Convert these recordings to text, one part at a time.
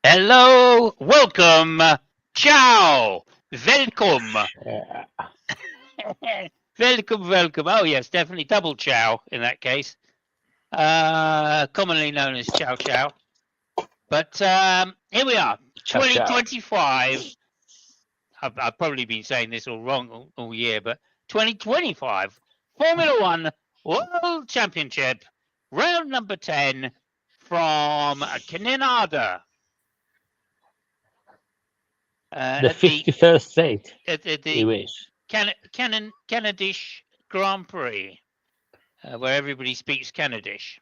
Hello, welcome, ciao, welcome, Yeah. welcome. Oh yes, definitely double ciao in that case. Commonly known as ciao ciao. But here we are, Ciao, ciao. 2025. I've probably been saying this all wrong all year, but 2025 Formula One World Championship, round number 10 from Canada. The At the 51st state, at, at he the wish. Canadish Grand Prix, where everybody speaks Canadish.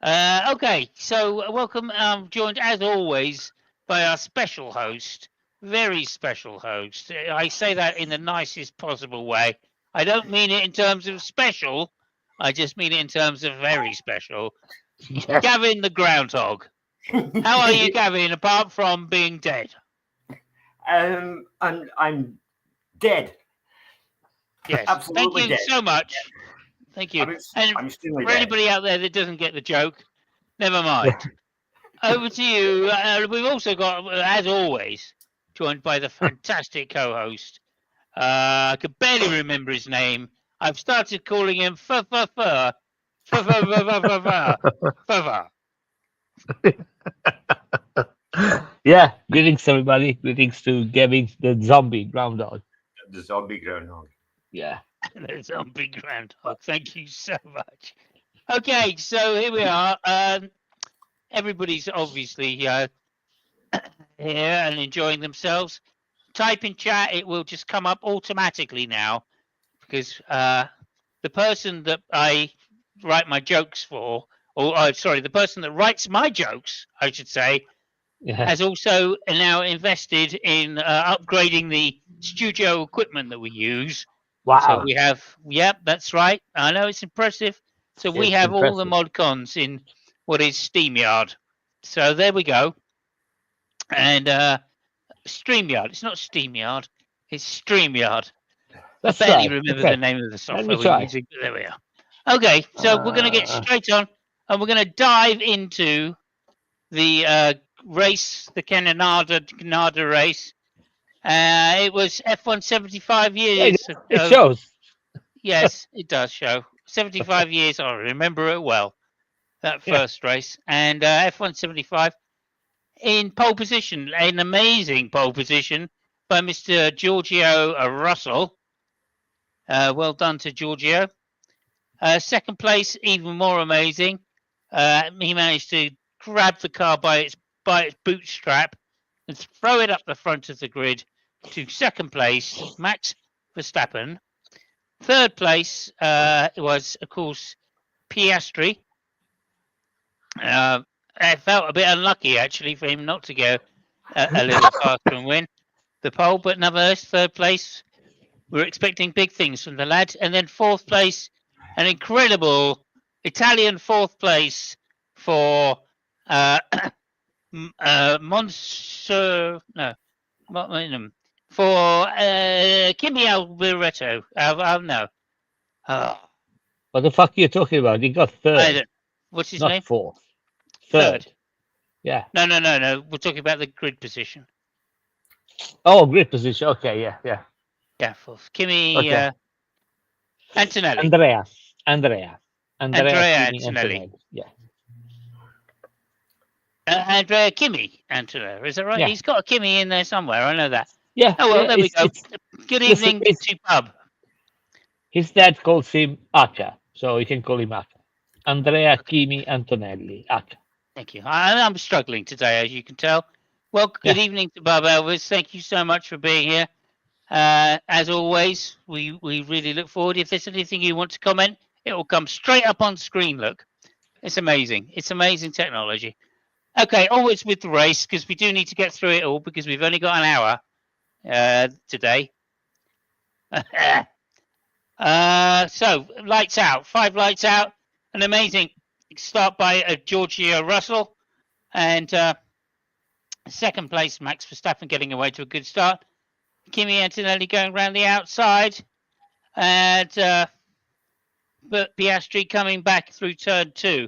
Okay, so welcome. I'm joined as always by our special host, very special host. I say that in the nicest possible way. I don't mean it in terms of special. I just mean it in terms of very special. Yes. Gavin the Groundhog. How are you, Gavin? Apart from being dead? I'm dead. Yes. Thank Absolutely you dead. so much. Thank you. And I'm extremely for dead. anybody out there that doesn't get the joke, never mind. Over to you. We've also got, as always, joined by the fantastic co-host. I could barely remember his name. I've started calling him Fur. Yeah, greetings everybody. Greetings to Gavin, the zombie groundhog. The zombie groundhog. Yeah. The zombie groundhog. Thank you so much. Okay, so here we are. Everybody's obviously here and enjoying themselves. Type in chat, it will just come up automatically now because the person that I write my jokes for, or sorry, the person that writes my jokes, I should say, Yeah. has also now invested in upgrading the studio equipment that we use. Wow. So we have, yep, that's right. I know it's impressive. So we It's have all the impressive. mod cons in what is SteamYard. So there we go. And StreamYard. It's not SteamYard. It's StreamYard. That's I barely right. remember Okay. the name of the Let software me we're try. using. But there we are. Okay, so we're going to get straight on, and we're going to dive into the race, the Canada race. It was F1 75 years. It shows. Yes, it does show 75 years. I remember it well. That Yeah. first race, and F1 75 in pole position, an amazing pole position by Mr. Giorgio Russell. Well done to Giorgio. Second place, even more amazing. He managed to grab the car by its bootstrap and throw it up the front of the grid to second place, Max Verstappen. Third place was, of course, Piastri. I felt a bit unlucky actually for him not to go a little faster and win the pole, but nonetheless, third place. We're expecting big things from the lad. And then fourth place, an incredible Italian fourth place for Monsieur. No, for Kimi Alboreto. No. Oh, What the fuck are you talking about? He got I third, don't. What's his not name? fourth. Third. Yeah. No. We're talking about the grid position. Oh, great position. Okay. Yeah. Yeah. Yeah, fourth. Kimi Okay. Antonelli. Andrea. Andrea Kimi Antonelli. Yeah. Andrea Kimi Antonelli. Is that right? Yeah. He's got a Kimi in there somewhere. I know that. Yeah. Oh, well, Yeah. there we go. Good listen, evening to pub. his dad calls him Aka, so you can call him Aka. Andrea Kimi Antonelli. Aka. Thank you. I'm struggling today, as you can tell. Well, good evening to Bob Elvis. Thank you so much for being here. As always, we really look forward. If there's anything you want to comment, it will come straight up on screen. Look, it's amazing. It's amazing technology. Okay, always with the race because we do need to get through it all because we've only got an hour today. So lights out, 5 lights out, an amazing start by Giorgio Russell, and second place Max Verstappen getting away to a good start. Kimi Antonelli going around the outside, and but Piastri coming back through turn 2.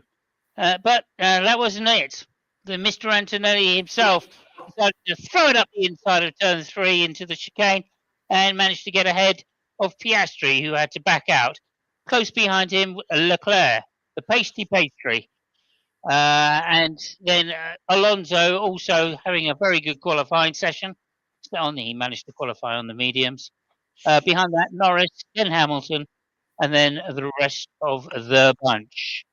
But that wasn't it. Mr. Antonelli himself decided to throw it up the inside of turn 3 into the chicane and managed to get ahead of Piastri, who had to back out. Close behind him, Leclerc, the pasty pastry. And then Alonso also having a very good qualifying session. He managed to qualify on the mediums. Behind that, Norris, then Hamilton, and then the rest of the bunch.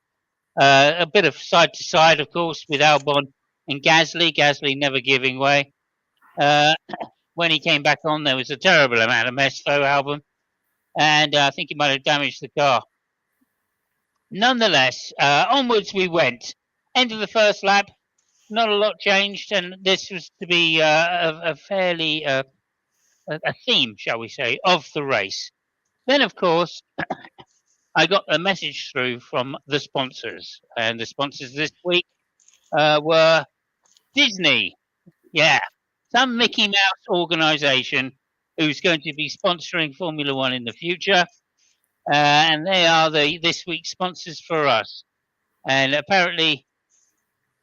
A bit of side to side, of course, with Albon and Gasly. Gasly never giving way. When he came back on, there was a terrible amount of mess, though, Albon. And I think he might have damaged the car. Nonetheless, onwards we went. End of the first lap, not a lot changed, and this was to be a fairly a theme, shall we say, of the race. Then, of course, I got a message through from the sponsors, and the sponsors this week were Disney. Yeah, some Mickey Mouse organisation who's going to be sponsoring Formula One in the future, and they are this week's sponsors for us. And apparently,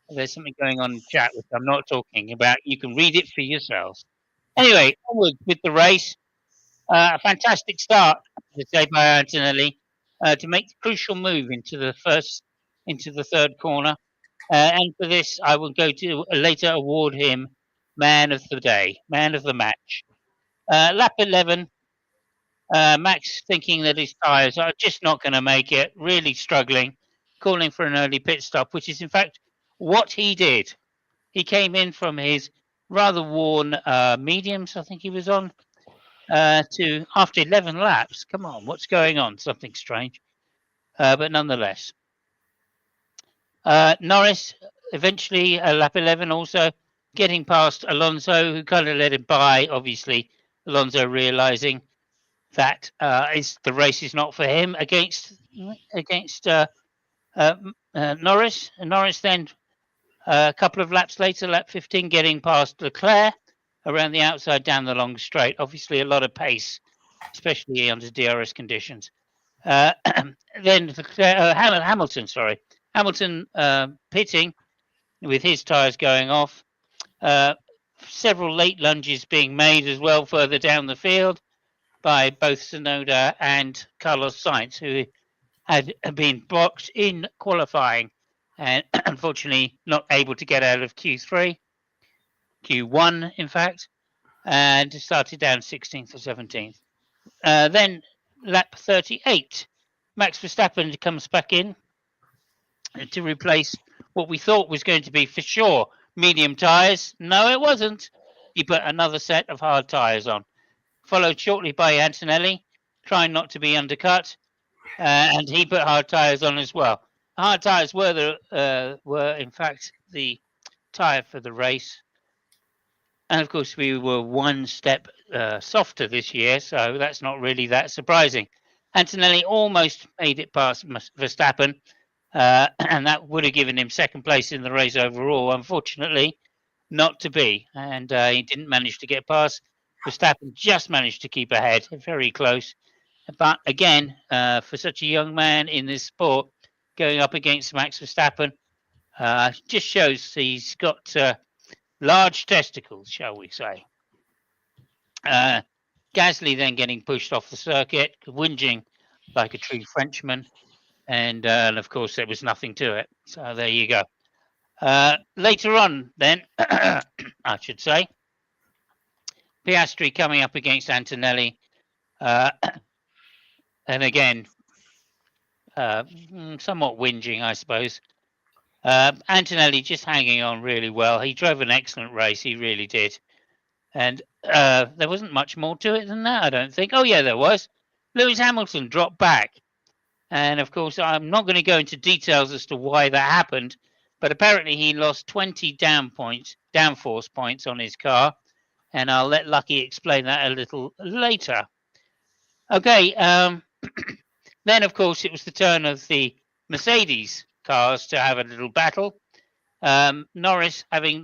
there's something going on in chat which I'm not talking about. You can read it for yourselves. Anyway, onward with the race. A fantastic start, to say, by Antonelli to make the crucial move into the third corner. And for this, I will go to later award him man of the day, man of the match. Lap 11, Max thinking that his tyres are just not going to make it, really struggling, calling for an early pit stop, which is in fact what he did. He came in from his rather worn mediums, I think he was on, to after 11 laps. Come on, what's going on? Something strange. But nonetheless. Norris, eventually, lap 11 also, getting past Alonso, who kind of let him by, obviously. Alonso realising that the race is not for him against Norris. Norris then, a couple of laps later, lap 15, getting past Leclerc around the outside down the long straight. Obviously, a lot of pace, especially under DRS conditions. Then Hamilton, pitting with his tyres going off. Several late lunges being made as well further down the field by both Tsunoda and Carlos Sainz, who had been blocked in qualifying and unfortunately not able to get out of Q1 in fact, and started down 16th or 17th. Then lap 38, Max Verstappen comes back in to replace what we thought was going to be for sure medium tyres. No, it wasn't. He put another set of hard tyres on. Followed shortly by Antonelli, trying not to be undercut, and he put hard tyres on as well. Hard tyres were in fact the tyre for the race, and of course we were one step softer this year, so that's not really that surprising. Antonelli almost made it past Verstappen, and that would have given him second place in the race overall. Unfortunately, not to be, and he didn't manage to get past. Verstappen just managed to keep ahead, very close. But again, for such a young man in this sport, going up against Max Verstappen just shows he's got large testicles, shall we say. Gasly then getting pushed off the circuit, whinging like a true Frenchman. And of course, there was nothing to it. So there you go. Later on, then, I should say, Piastri coming up against Antonelli. And again, somewhat whinging, I suppose. Antonelli just hanging on really well. He drove an excellent race. He really did. And there wasn't much more to it than that, I don't think. Oh, yeah, there was. Lewis Hamilton dropped back. And, of course, I'm not going to go into details as to why that happened. But apparently he lost 20 downforce points on his car. And I'll let Lucky explain that a little later. Okay. Then, of course, it was the turn of the Mercedes cars to have a little battle. Norris, having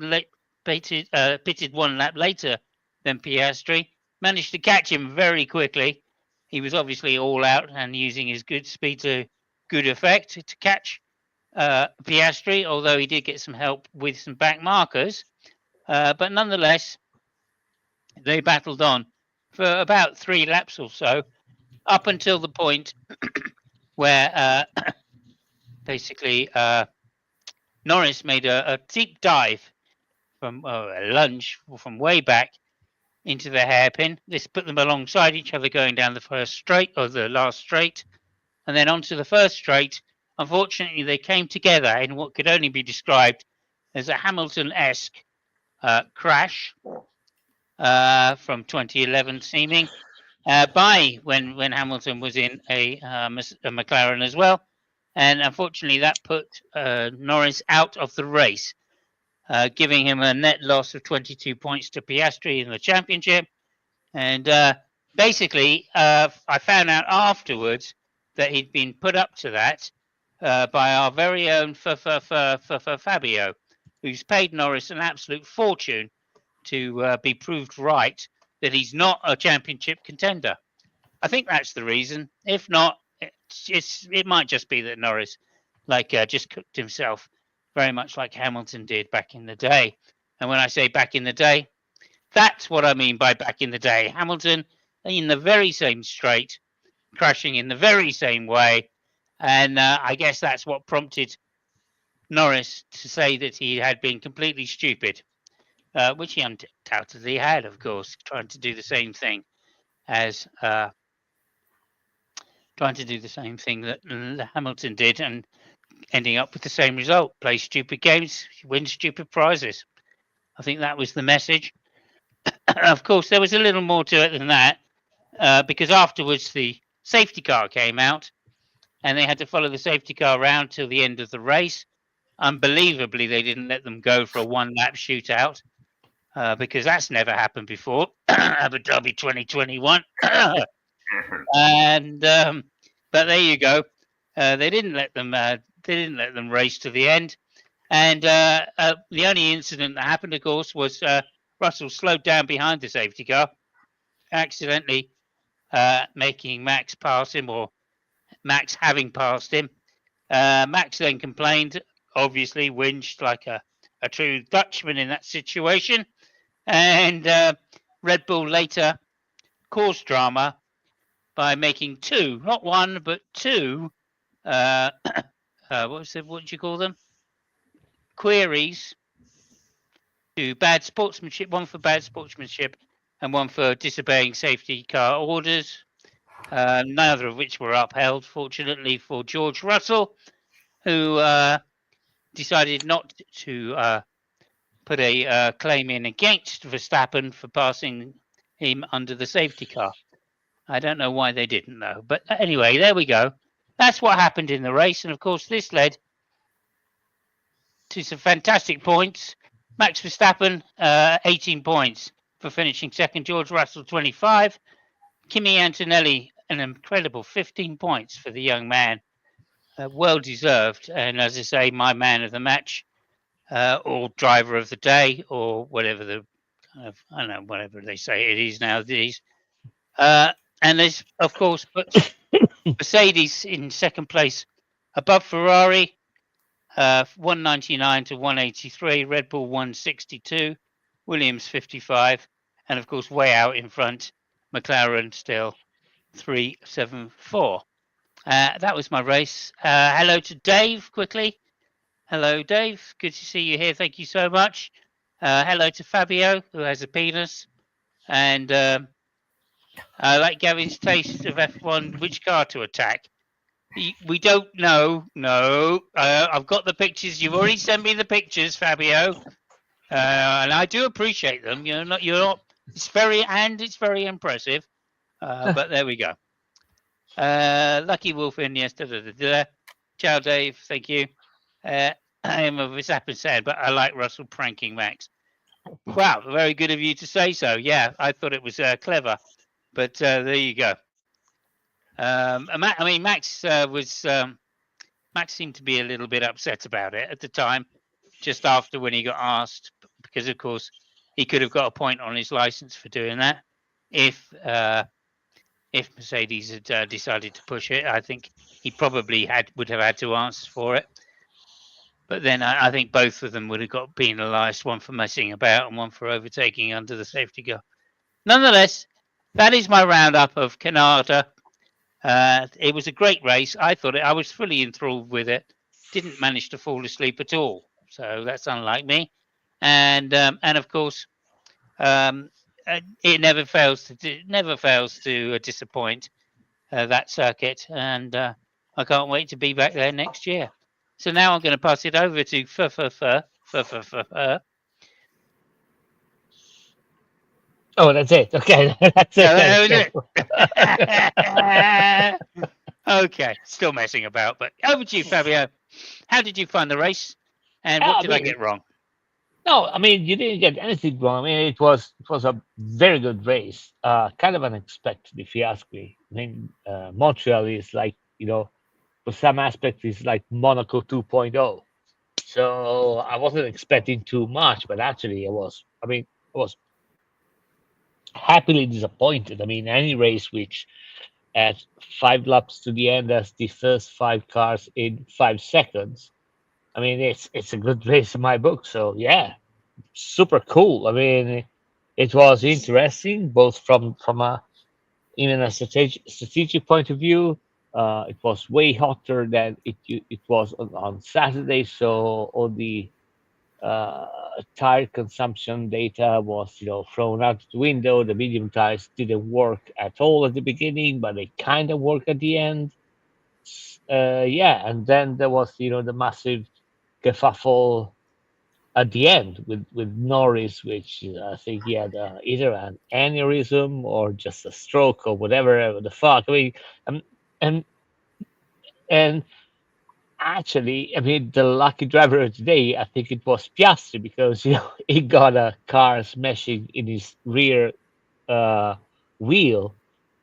pitted one lap later than Piastri, managed to catch him very quickly. He was obviously all out and using his good speed to good effect to catch Piastri, although he did get some help with some back markers. But nonetheless, they battled on for about 3 laps or so, up until the point where basically Norris made a deep dive from a lunge from way back into the hairpin. This put them alongside each other going down the first straight or the last straight, and then onto the first straight. Unfortunately, they came together in what could only be described as a Hamilton-esque crash from 2011 seeming by when Hamilton was in a McLaren as well. And unfortunately, that put Norris out of the race, giving him a net loss of 22 points to Piastri in the championship. And basically, I found out afterwards that he'd been put up to that by our very own Fabio, who's paid Norris an absolute fortune to be proved right that he's not a championship contender. I think that's the reason. If not, it might just be that Norris just cooked himself very much like Hamilton did back in the day. And when I say back in the day, that's what I mean by back in the day. Hamilton in the very same straight, crashing in the very same way. And I guess that's what prompted Norris to say that he had been completely stupid, which he undoubtedly had, of course, trying to do the same thing as that Hamilton did and ending up with the same result. Play stupid games, win stupid prizes. I think that was the message. Of course, there was a little more to it than that, because afterwards the safety car came out and they had to follow the safety car around till the end of the race. Unbelievably, they didn't let them go for a 1-lap shootout because that's never happened before. Abu Dhabi 2021. And but there you go. They didn't let them race to the end. And the only incident that happened, of course, was Russell slowed down behind the safety car, accidentally making Max pass him, or Max having passed him. Max then complained, obviously whinged like a true Dutchman in that situation. And Red Bull later caused drama by making 2, not 1, but 2, what did you call them? Queries to bad sportsmanship, one for bad sportsmanship and one for disobeying safety car orders, neither of which were upheld, fortunately for George Russell, who decided not to put a claim in against Verstappen for passing him under the safety car. I don't know why they didn't, though. But anyway, there we go. That's what happened in the race. And, of course, this led to some fantastic points. Max Verstappen, 18 points for finishing second. George Russell, 25. Kimi Antonelli, an incredible 15 points for the young man. Well deserved. And, as I say, my man of the match, or driver of the day, or whatever I don't know, whatever they say it is nowadays. And this, of course, puts Mercedes in second place above Ferrari, 199 to 183, Red Bull 162, Williams 55, and of course, way out in front, McLaren still 374. That was my race. Hello to Dave quickly. Hello, Dave. Good to see you here. Thank you so much. Hello to Fabio, who has a penis. And I like Gavin's taste of F1, which car to attack. We don't know. No. I've got the pictures. You've already sent me the pictures, Fabio. And I do appreciate them. You're not, it's very impressive. But there we go. Lucky Wolf in, yes. Ciao, Dave. Thank you. I am a Verstappen fan, but I like Russell pranking Max. Wow, very good of you to say so. Yeah, I thought it was clever. But there you go. I mean, Max seemed to be a little bit upset about it at the time, just after when he got asked, because of course he could have got a point on his license for doing that if Mercedes had decided to push it. I think he probably would have had to answer for it. But then I think both of them would have got penalised, one for messing about and one for overtaking under the safety car. Nonetheless, that is my roundup of Canada. It was a great race. I was fully enthralled with it. Didn't manage to fall asleep at all, so that's unlike me. And of course, it never fails to disappoint that circuit, and I can't wait to be back there next year. So now I'm going to pass it over to Oh, that's it. Okay, that's So it. that was it. Okay, still messing about, but over to you, Fabio. How did you find the race, and what did I get wrong? No, I mean you didn't get anything wrong. I mean it was a very good race. Kind of unexpected, if you ask me. I mean Montreal is like for some aspects it's like Monaco 2.0. So I wasn't expecting too much, but actually I was. I mean I was happily disappointed. I mean any race which at 5 laps to the end as the first 5 cars in 5 seconds. I mean it's a good race in my book. So yeah, super cool. I mean, it was interesting both from a even a strategic point of view. It was way hotter than it was on Saturday, so all the uh, tire consumption data was thrown out the window. The medium tires didn't work at all at the beginning, but they kind of work at the end. Yeah, and then there was the massive kerfuffle at the end with Norris, which I think he had either an aneurysm or just a stroke or whatever the fuck. I mean, um, and and actually, I mean, the lucky driver of today, I think it was Piastri because he got a car smashing in his rear uh, wheel,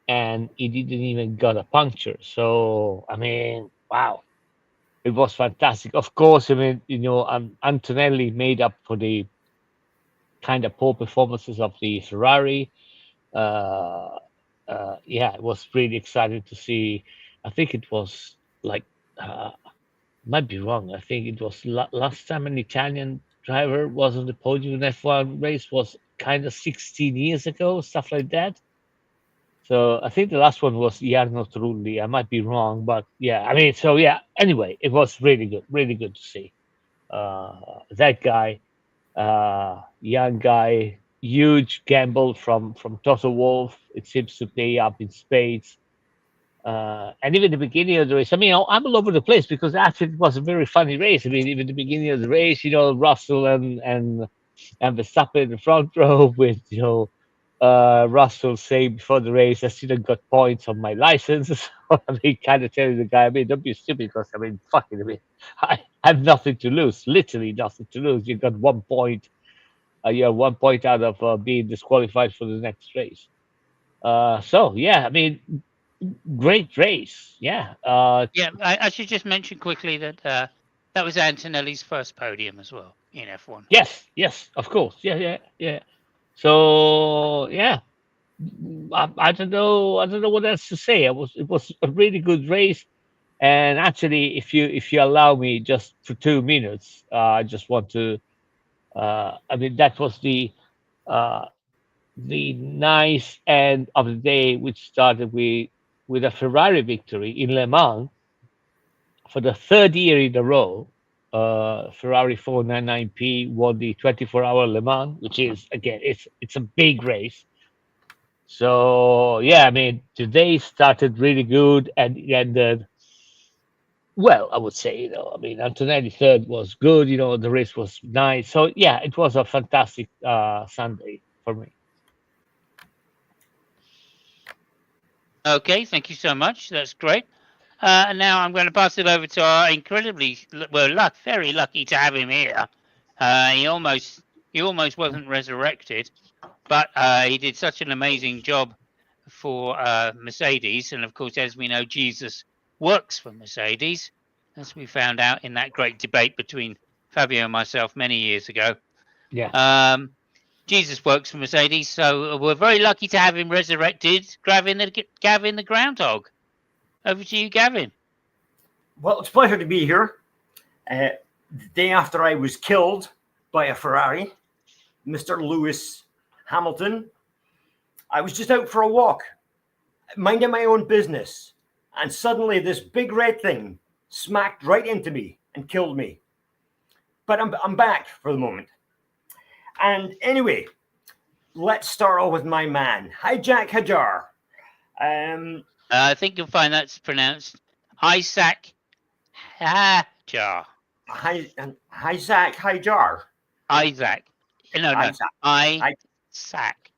and he didn't even got a puncture. So I mean, wow. It was fantastic. Of course, I mean, Antonelli made up for the kind of poor performances of the Ferrari. Uh, yeah, it was really exciting to see. I think it was like, might be wrong. I think it was last time an Italian driver was on the podium in F1 race was kind of 16 years ago, stuff like that. So I think the last one was Jarno Trulli. I might be wrong, but yeah, I mean, so yeah. Anyway, it was really good to see that guy young guy, huge gamble from Toto Wolff. It seems to pay up in spades. And even the beginning of the race, I mean, I'm all over the place because actually it was a very funny race. I mean, even the beginning of the race, Russell and Verstappen in the front row with Russell saying before the race, I still got points on my license. So, I mean, kind of telling the guy, I mean, don't be stupid because I mean, fucking, I mean, I have nothing to lose, literally nothing to lose. You got 1 point. You're 1 point out of being disqualified for the next race. So yeah, I mean, great race. Yeah. Yeah, I should just mention quickly that that was Antonelli's first podium as well in F1. Yes, of course. Yeah. So yeah, I don't know. I don't know what else to say. It was a really good race. And actually, if you allow me just for 2 minutes, I just want to. I mean, that was uh, the nice end of the day, which started with a Ferrari victory in Le Mans for the third year in a row. Ferrari 499P won the 24-hour Le Mans, which is again, it's a big race. So yeah, I mean, today started really good and it ended well. I would say, I mean, Antonelli third was good. The race was nice. So yeah, it was a fantastic Sunday for me. Okay, thank you so much. That's great. And now I'm going to pass it over to our incredibly very lucky to have him here. He almost wasn't resurrected, but he did such an amazing job for Mercedes, and of course, as we know, Jesus works for Mercedes, as we found out in that great debate between Fabio and myself many years ago. Yeah. Jesus works for Mercedes, so we're very lucky to have him resurrected. Gavin the groundhog. Over to you, Gavin. Well, it's a pleasure to be here. the day after I was killed by a Ferrari, Mr. Lewis Hamilton, I was just out for a walk, minding my own business, and suddenly this big red thing smacked right into me and killed me. But I'm back for the moment. And anyway, let's start off with my man, Hijack Hajar. I think you'll find that's pronounced Isaac Hajar. Hijack Hajar. Isaac. No, Isaac. Isaac.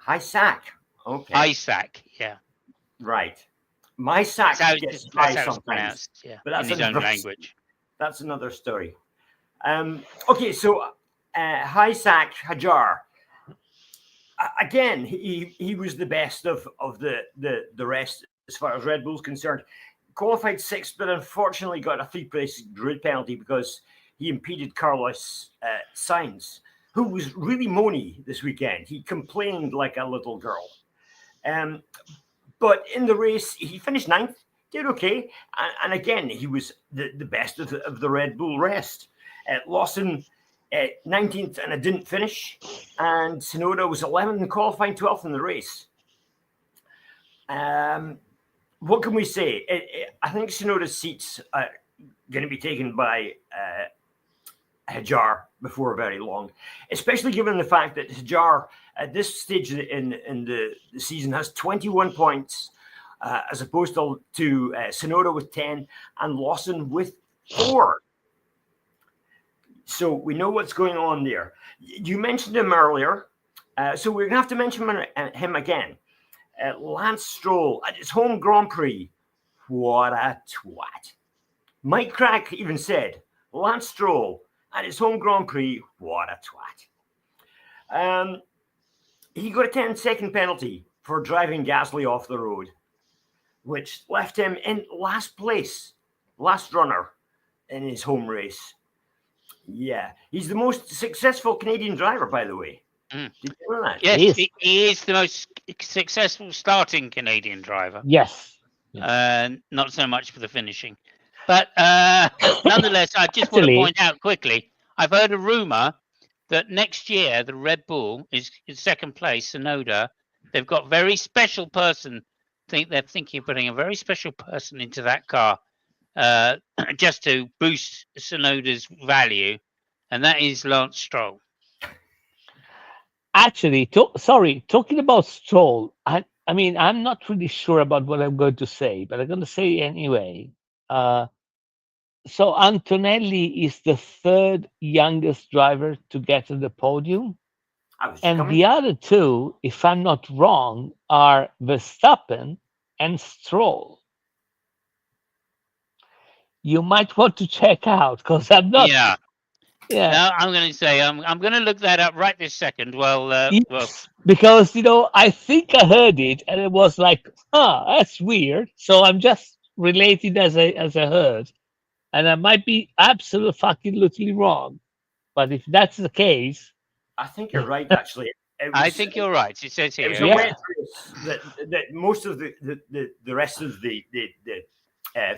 Hijack. Okay. Isaac. Yeah. Right. My sack That's gets how high it's sometimes. pronounced. Yeah. But that's in his own another- language. That's another story. Okay, so Hijack Hajar. Again, he was the best of the rest as far as Red Bull's concerned. Qualified sixth, but unfortunately got a 3-place grid penalty because he impeded Carlos Sainz, who was really moany this weekend. He complained like a little girl. But in the race, he finished 9th, did okay. And again, he was the best of the Red Bull rest. Lawson, 19th, and it didn't finish. And Tsunoda was 11th and qualifying 12th in the race. What can we say? I think Tsunoda's seats are going to be taken by Hajar before very long, especially given the fact that Hajar at this stage in the season has 21 points as opposed to Tsunoda with 10 and Lawson with 4. So we know what's going on there. You mentioned him earlier, so we're going to have to mention him again. Lance Stroll at his home Grand Prix. What a twat. Mike Crack even said, Lance Stroll at his home Grand Prix, what a twat. He got a 10-second penalty for driving Gasly off the road, which left him in last place, last runner in his home race. Yeah, he's the most successful Canadian driver, by the way. Did you know that? Yes, he is the most successful starting Canadian driver. Yes. Not so much for the finishing. But nonetheless, I just want to point out quickly, I've heard a rumour that next year the Red Bull is in second place, Tsunoda. They've got very special person. They're thinking of putting a very special person into that car just to boost Tsunoda's value, and that is Lance Stroll. Actually, talking about Stroll, I mean, I'm not really sure about what I'm going to say, but I'm going to say anyway. So Antonelli is the 3rd youngest driver to get to the podium. And the other 2, if I'm not wrong, are Verstappen and Stroll. You might want to check out because I'm not. Yeah. Yeah. No, I'm going to say I'm going to look that up right this second. Well, yes, because I think I heard it and it was like, that's weird. So I'm just relating as I heard, and I might be absolutely wrong. But if that's the case, I think you're right. Actually, I think you're right. It says here. It was a wet race that most of the rest of the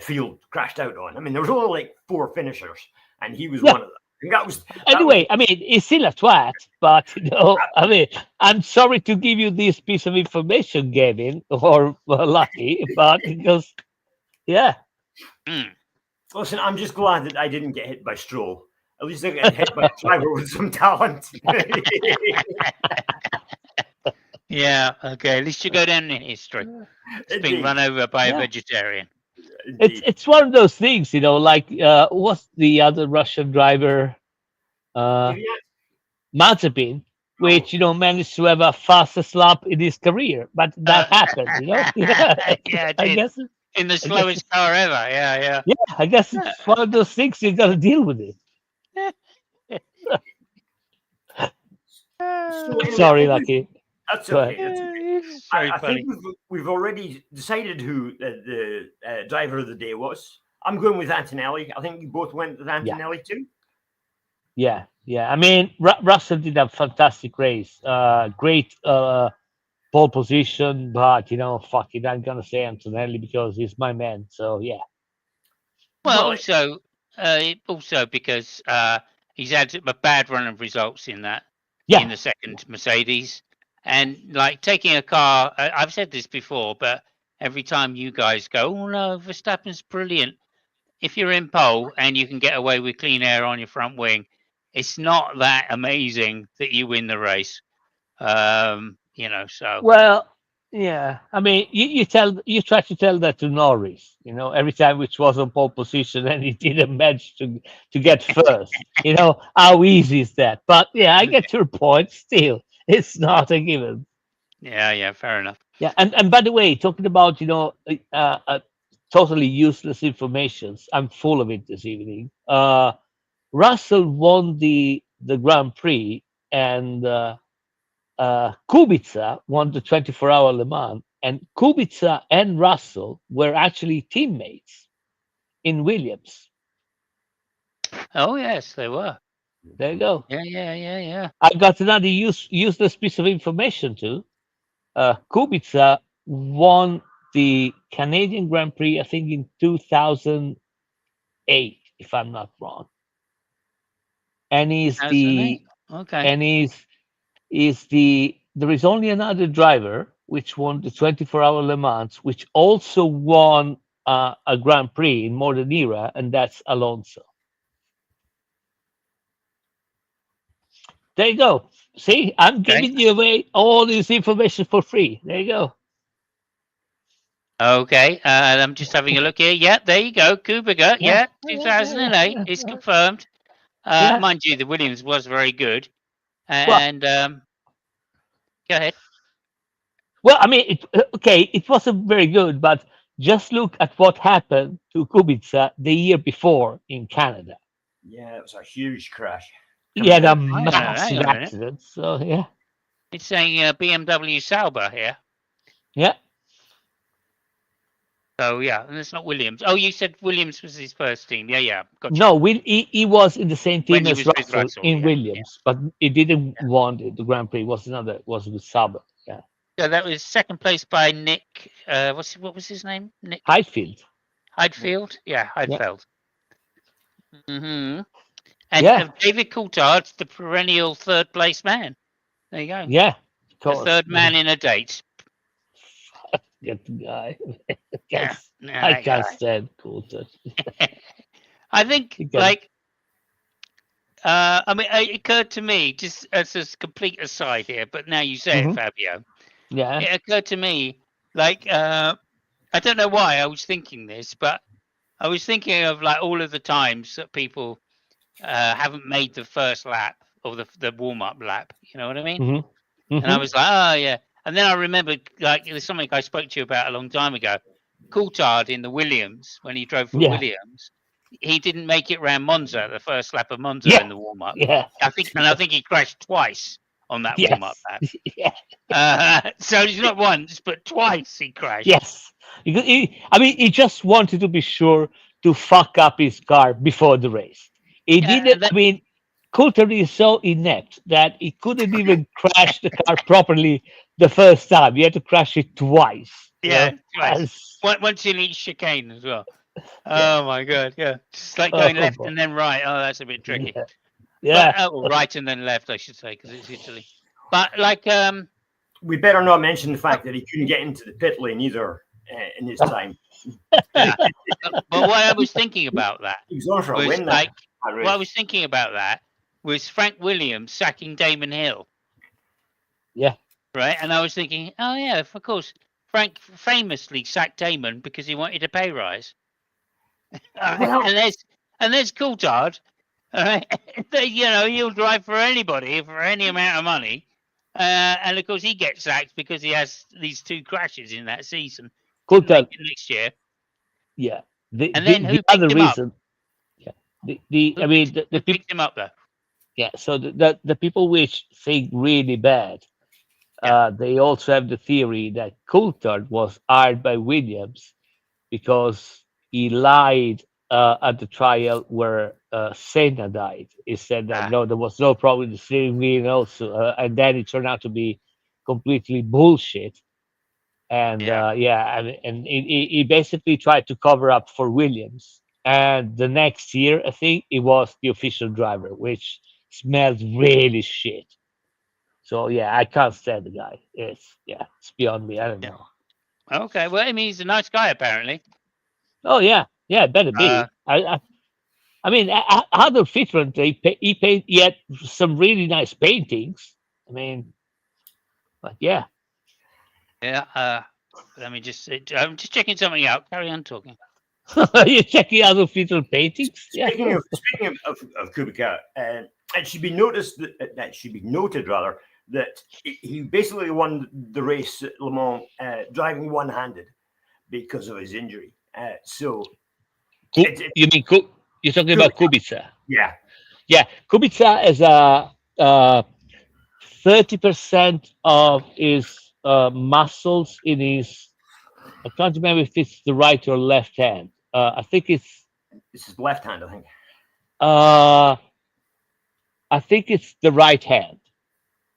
field crashed out on. I mean, there was only like 4 finishers, and he was one of them. And that was I mean, he's still a twat, but I mean, I'm sorry to give you this piece of information, Gavin, or Lucky, but because, yeah. Listen, I'm just glad that I didn't get hit by Stroll. At least I got hit by a driver with some talent. Yeah, okay. At least you go down in history. It's being run over by a vegetarian. It's one of those things, like what's the other Russian driver? Mazepin, which managed to have a fastest lap in his career, but that happened, Yeah, I guess in the slowest car ever. Yeah. Yeah, I guess it's one of those things you got to deal with it. Sorry, Lucky. That's okay. I think we've already decided who the driver of the day was. I'm going with Antonelli. I think you both went with Antonelli too. Yeah. I mean, Russell did a fantastic race. Great pole position, but fuck it, I'm gonna say Antonelli because he's my man. So yeah. Well, also Also because he's had a bad run of results in that in Yeah. the second Mercedes, and like taking a car. I've said this before, but every time you guys go, oh no, Verstappen's brilliant. If you're in pole and you can get away with clean air on your front wing, it's not that amazing that you win the race. So Well, yeah. I mean, you try to tell that to Norris, every time which was on pole position and he didn't manage to get first. How easy is that? But yeah, I get your point. Still, it's not a given. yeah, fair enough. Yeah, and by the way, talking about totally useless informations, I'm full of it this evening. Russell won the Grand Prix, and Kubica won the 24-hour Le Mans, and Kubica and Russell were actually teammates in Williams. Oh yes, they were. There you go. Yeah. I got another useless piece of information too. Kubica won the Canadian Grand Prix, I think, in 2008, if I'm not wrong, and he's Hasn't he? the Okay. and is the there is only another driver which won the 24-hour Le Mans, which also won a Grand Prix in modern era, and that's Alonso. There you go. See, I'm Okay. giving you away all this information for free. There you go. Okay. I'm just having a look here. Yeah, there you go. Kubica. Yeah, Yeah, 2008. It's confirmed. yeah. Mind you, the Williams was very good. Well, And go ahead. I mean, it wasn't very good, but just look at what happened to Kubica the year before in Canada. Yeah, it was a huge crash. He had a Hang massive on a minute. accident. So yeah, It's saying BMW Sauber here. yeah. So yeah, and it's not Williams. Oh, you said Williams was his first team. Yeah. Gotcha. No, he was in the same When team he as was with Russell Russell, in yeah. Williams, but he didn't won the Grand Prix. Was with Sauber. Yeah, Yeah, that was second place by Nick. What was his name? Nick Highfield. Heidfeld. Yeah, Yeah, Heidfeld. And yeah, David Coulthard, the perennial third place man. There you go. yeah. Of The course. third man in a date. Get the guy. Yeah, I that can't guy. stand Coulthard. I think, He can- like, I mean, it occurred to me, just as a complete aside here, but now you say it, Mhm. Fabio. Yeah. It occurred to me, like, I don't know why I was thinking this, but I was thinking of like all of the times that people haven't made the first lap or the warm up lap. You know what I mean? hmm And I hmm was like, oh yeah. And then I remembered, like, there's something I spoke to you about a long time ago. Coulthard in the Williams, when he drove for Yeah. Williams, he didn't make it round Monza, the first lap of Monza Yeah. in the warm up. Yeah. I think he crashed twice on that warm up Yes. lap. Yeah. So it's not once, but twice he crashed. Yes. Because he just wanted to be sure to fuck up his car before the race. He Yeah, didn't. and then, I mean, Coulthard is so inept that he couldn't even crash the car properly the first time. He had to crash it twice. yeah, twice. That's- Once in each chicane as well. Yeah. Oh my god, yeah. Just like going Oh, left boy. and then right. Oh, that's a bit tricky. Yeah. Yeah. But, right and then left, I should say, because it's Italy. But like, We better not mention the fact that he couldn't get into the pit lane either in his time. yeah. But what I was thinking about that He was on for a was win. like, that race. what I was thinking about that was Frank Williams sacking Damon Hill, Yeah. right? And I was thinking, oh yeah, of course, Frank famously sacked Damon because he wanted a pay rise. Well- and there's Coulthard, all right? He'll drive for anybody for any amount of money. And of course, he gets sacked because he has these two crashes in that season. Didn't make Coulthard. it next year. Yeah. The, And the, then who the other picked him up? reason. Yeah. I mean, the Who people. picked him up though? Yeah. So the people which think really bad, Yeah. they also have the theory that Coulthard was hired by Williams because he lied at the trial where Senna died. He said that Ah. no, there was no problem with the steering wheel, also, and then it turned out to be completely bullshit. And Yeah. and he basically tried to cover up for Williams, and the next year I think it was the official driver, which smelled really shit. So yeah, I can't stand the guy. It's beyond me. I don't Yeah. know. Okay. Well, I mean, he's a nice guy, apparently. Oh yeah, it better Uh, be. I mean, Adolf Hitler, he had some really nice paintings. I mean, but yeah. yeah. Let me just. I'm just checking something out. Carry on talking. You're checking Adolf Hitler paintings? Yeah. Speaking of Kubica, it should be noticed that should be noted rather that he basically won the race at Le Mans driving one-handed because of his injury. So You mean you're talking about Kubica, Kubica? yeah, Yeah, Kubica is a 30% of his muscles in his. I can't remember if it's the right or left hand. I think it's. this is left hand, I think. Uh, I think it's the right hand.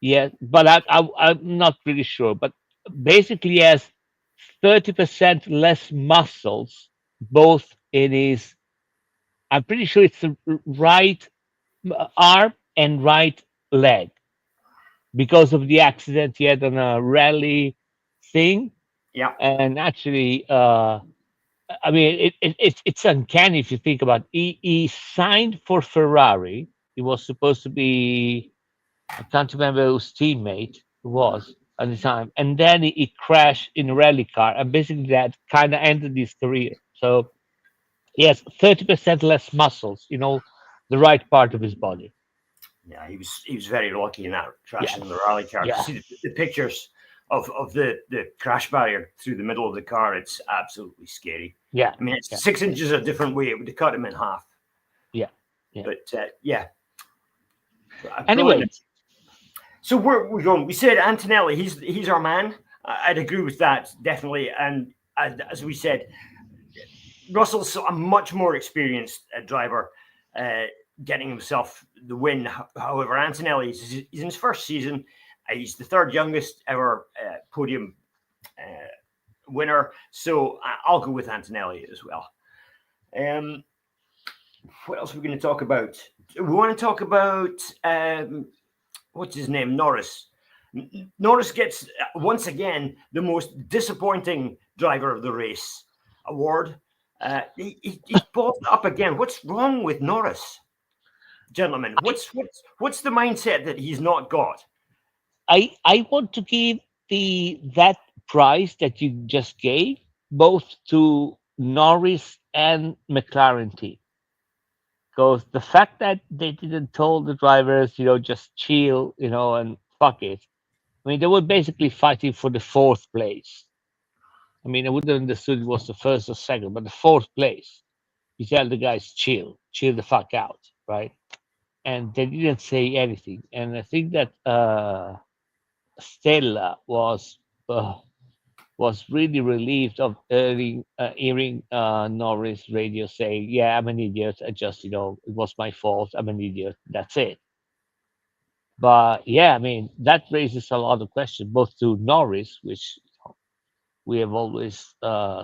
Yeah, but I'm not really sure. But basically, he has 30% less muscles, both in his. I'm pretty sure it's the right arm and right leg because of the accident he had on a rally thing. Yeah, And actually, I mean, it's uncanny if you think about it. He signed for Ferrari. He was supposed to be, I can't remember whose teammate it was at the time. And then he crashed in a rally car. And basically, that kind of ended his career. So he has 30% less muscles, the right part of his body. yeah, he was very lucky in that crash Yeah. in the rally car. To Yeah. see the pictures of the crash barrier through the middle of the car, it's absolutely scary. Yeah. I mean, it's Yeah. 6 inches a different way. It would have cut him in half. Yeah. Yeah. But yeah, Anyway, brilliant. So where we going? We said Antonelli. He's our man. I'd agree with that definitely. And as we said, Russell's a much more experienced driver, getting himself the win. However, Antonelli he's in his first season. He's the third youngest ever podium winner. So I'll go with Antonelli as well. What else are we going to talk about? We want to talk about what's his name? Norris. Norris gets once again the most disappointing driver of the race award. He's balled up again. What's wrong with Norris, gentlemen? What's the mindset that he's not got? I want to give that prize that you just gave both to Norris and McLaren team. Because the fact that they didn't tell the drivers, just chill, and fuck it. I mean, they were basically fighting for the fourth place. I mean, I would have understood it was the first or second, but the fourth place. You tell the guys, chill the fuck out, right? And they didn't say anything. And I think that Stella was really relieved of hearing Norris radio saying, "Yeah, I'm an idiot. I just, it was my fault. I'm an idiot. That's it." But yeah, I mean, that raises a lot of questions, both to Norris, which we have always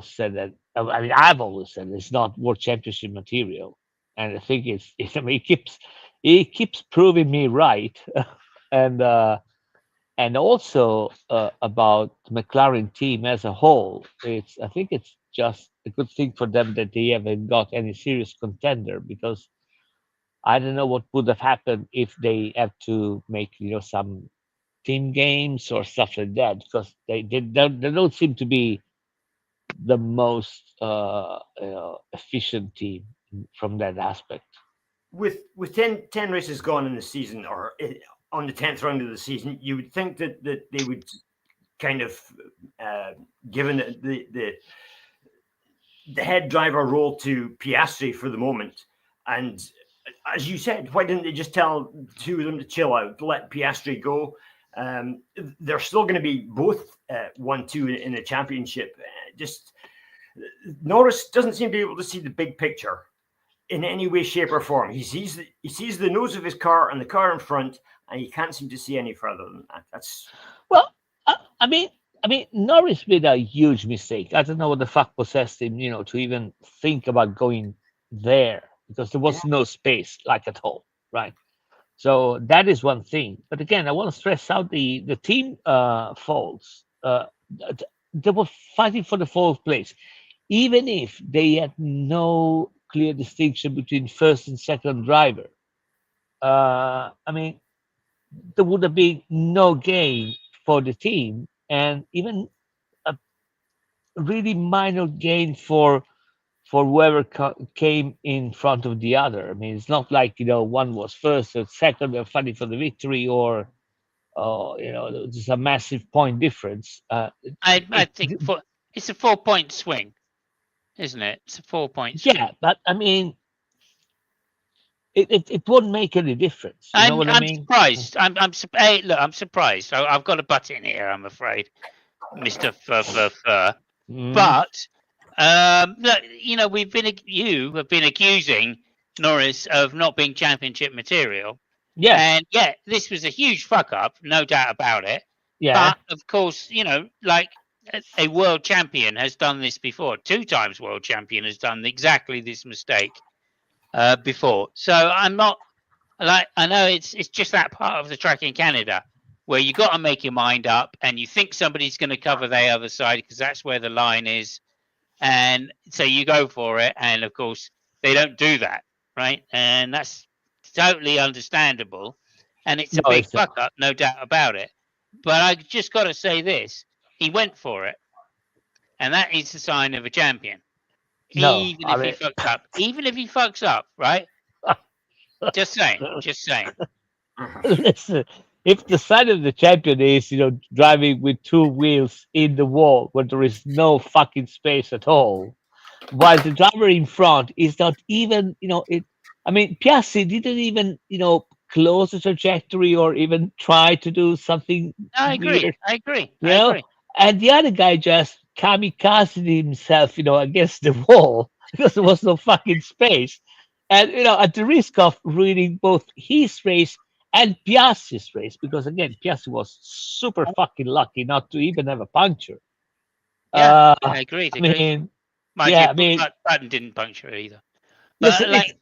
said that. I mean, I've always said it's not World Championship material, and I think it's I mean, he keeps proving me right, and also about the McLaren team as a whole. I think it's just a good thing for them that they haven't got any serious contender, because I don't know what would have happened if they have to make some team games or stuff like that, because they don't seem to be the most efficient team from that aspect. With 10 races gone in the season, or on the 10th round of the season, you would think that they would kind of, given the head driver role to Piastri for the moment, and as you said, why didn't they just tell two of them to chill out, let Piastri go? They're still going to be both 1-2 in the championship. Just Norris doesn't seem to be able to see the big picture in any way, shape, or form. He sees the nose of his car and the car in front, and he can't seem to see any further than that. That's Well, I mean, Norris made a huge mistake. I don't know what the fuck possessed him, to even think about going there because there Yeah. was no space like at all, right? So that is one thing. But again, I want to stress out the team faults. They were fighting for the fourth place, even if they had no clear distinction between first and second driver. I mean, there would have been no gain for the team, and even a really minor gain for whoever came in front of the other. I mean, it's not like one was first or second or fighting for the victory, or there's a massive point difference. I It, think it's a 4 point swing, isn't it? It's a 4 point yeah, swing. but I mean, it won't make any difference. You know what I I'm mean? surprised. Hey, look, I'm surprised. I've got a butt in here, I'm afraid, Mister Fur. Mm, But look, you have been accusing Norris of not being championship material, yes, and yeah, this was a huge fuck up, no doubt about it. yeah, But of course, like a world champion has done this before. 2 times world champion has done exactly this mistake before. So I'm not like I know it's just that part of the track in Canada where you got to make your mind up and you think somebody's going to cover the other side because that's where the line is, and so you go for it, and of course they don't do that, right? And that's totally understandable, and it's a no, big it's fuck up, no doubt about it. But I just got to say this: he went for it, and that is the sign of a champion. no. Even I if he mean, fucks up, right? Just saying, just saying. listen, if the sign of the champion is, driving with two wheels in the wall where there is no fucking space at all, while the driver in front is not even, it. I mean, Piastri didn't even, close the trajectory or even try to do something I agree. weird, I agree. you I know, agree. and the other guy just kamikaze himself, against the wall because there was no fucking space. And, at the risk of ruining both his race and Piastri's race, because again, Piastri was super fucking lucky not to even have a puncture. Yeah, I I agreed. Agreed. mean, Mind you, yeah, I mean, Button didn't puncture either. But listen, like,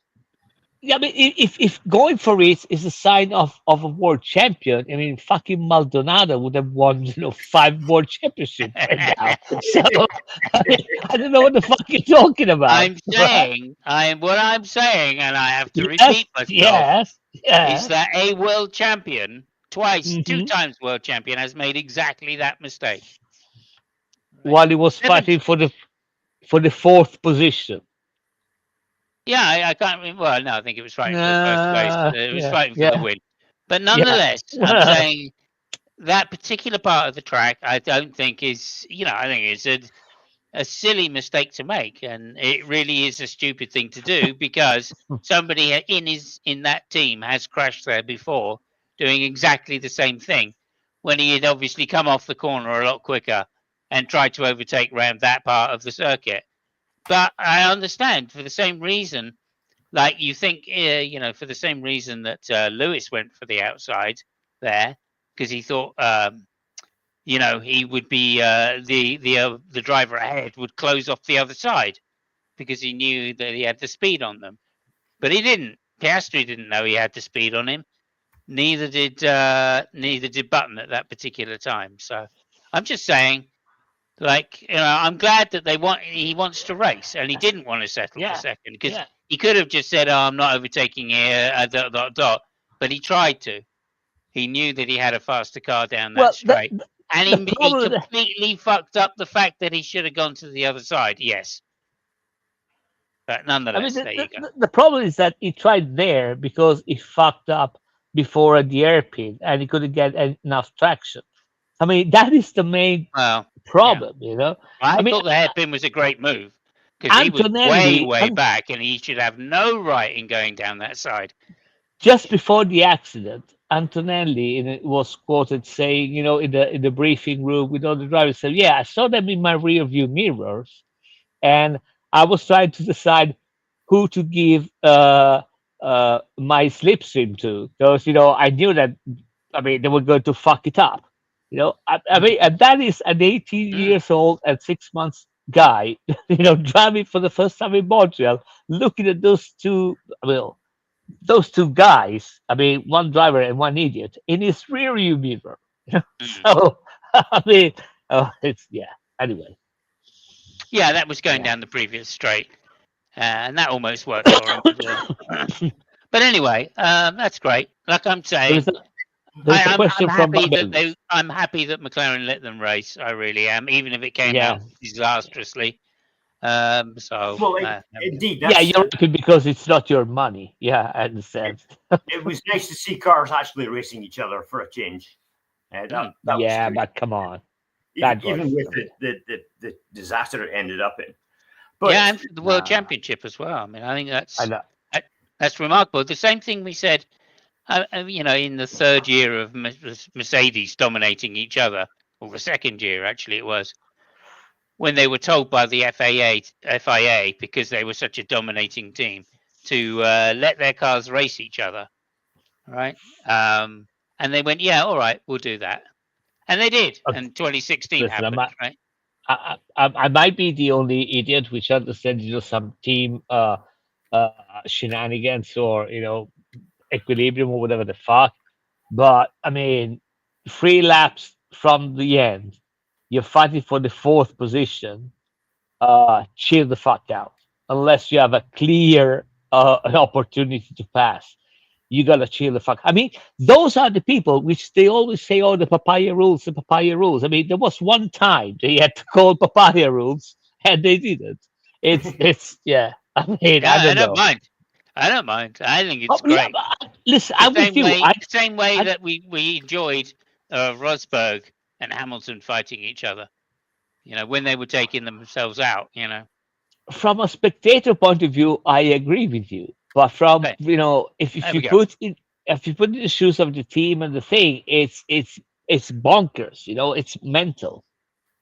yeah, I mean, if going for it is a sign of a world champion, I mean, fucking Maldonado would have won, 5 world championships right now. So I mean, I don't know what the fuck you're talking about. I'm Right? saying, what I'm saying, and I have to Yes, repeat myself, yes, is yes. that a world champion, twice, two Hmm. times world champion, has made exactly that mistake. Right? While he was Seven. fighting for the fourth position. Yeah, I can't. Well, no, I think it was fighting for the first place. It was Yeah, fighting for the yeah, win. But yeah. nonetheless, I'm saying that particular part of the track, I don't think is. I think it's a silly mistake to make, and it really is a stupid thing to do because somebody in that team has crashed there before, doing exactly the same thing, when he had obviously come off the corner a lot quicker and tried to overtake round that part of the circuit. But I understand for the same reason, like you think, for the same reason that Lewis went for the outside there because he thought he would be the driver ahead would close off the other side because he knew that he had the speed on them. But he didn't. Piastri didn't know he had the speed on him. Neither did Button at that particular time. So I'm just saying, like, I'm glad that he wants to race, and he didn't want to settle for Yeah, second because yeah. he could have just said, "Oh, I'm not overtaking here." Dot dot dot. But he tried to. He knew that he had a faster car down that Well, straight, and the he problem with that, completely fucked up the fact that he should have gone to the other side. Yes, but I mean, nonetheless, there you go. the problem is that he tried there because he fucked up before at the airpin and he couldn't get enough traction. I mean, that is the main Well, yeah, problem. I I mean, thought the hairpin was a great move because he was way, Antonelli, way back, and he should have no right in going down that side. just before the accident, Antonelli was quoted saying, in the briefing room with all the drivers, said, "Yeah, I saw them in my rear view mirrors, and I was trying to decide who to give my slipstream to because I knew that I mean they were going to fuck it up. I mean, and that is an 18 Mm. years old and 6 months guy, driving for the first time in Montreal, looking at those two, well, those two guys. I mean, one driver and one idiot in his rear view mirror. Mm. So, I mean, it's yeah. Anyway, Yeah, that was going yeah. down the previous straight, and that almost worked for him. But anyway, that's great. Like I'm There saying, is a there is a I'm question from happy Bob that Elvis. I'm happy that McLaren let them race. I really am, even if it came Yeah, out disastrously. So Well, there we go. indeed, yeah, that's you're happy because it's not your money. Yeah, I understand. it was nice to see cars actually racing each other for a change. Mm. That was Yeah, good, but come on, even that even was. with I mean, the disaster it ended up in. Yeah, But and for the World uh, Championship as well. I mean, I think I know. that's remarkable. The same thing we said, in the third year of Mercedes dominating each other, or the second year actually it was, when they were told by the FIA, because they were such a dominating team, to let their cars race each other, right? And they went, yeah, all right, we'll do that, and they did. Okay, And 2016 listen, happened, right? I might be the only idiot which understands, some team uh, shenanigans or equilibrium or whatever the fuck. But I mean, 3 laps from the end, you're fighting for the fourth position. Chill the fuck out. Unless you have a clear opportunity to pass, you gotta chill the fuck. I mean, those are the people which they always say, "Oh, the papaya rules, the papaya rules." I mean, there was one time they had to call papaya rules, and they didn't. It's yeah. I mean, Yeah, I I don't don't know. mind. I don't mind. I think Oh, it's yeah, great. listen, The I'm with you. same way I that we enjoyed Rosberg and Hamilton fighting each other. When they were taking themselves out. From a spectator point of view, I agree with you. But from Okay, if there you we go. put in the shoes of the team and the thing, it's bonkers. It's mental.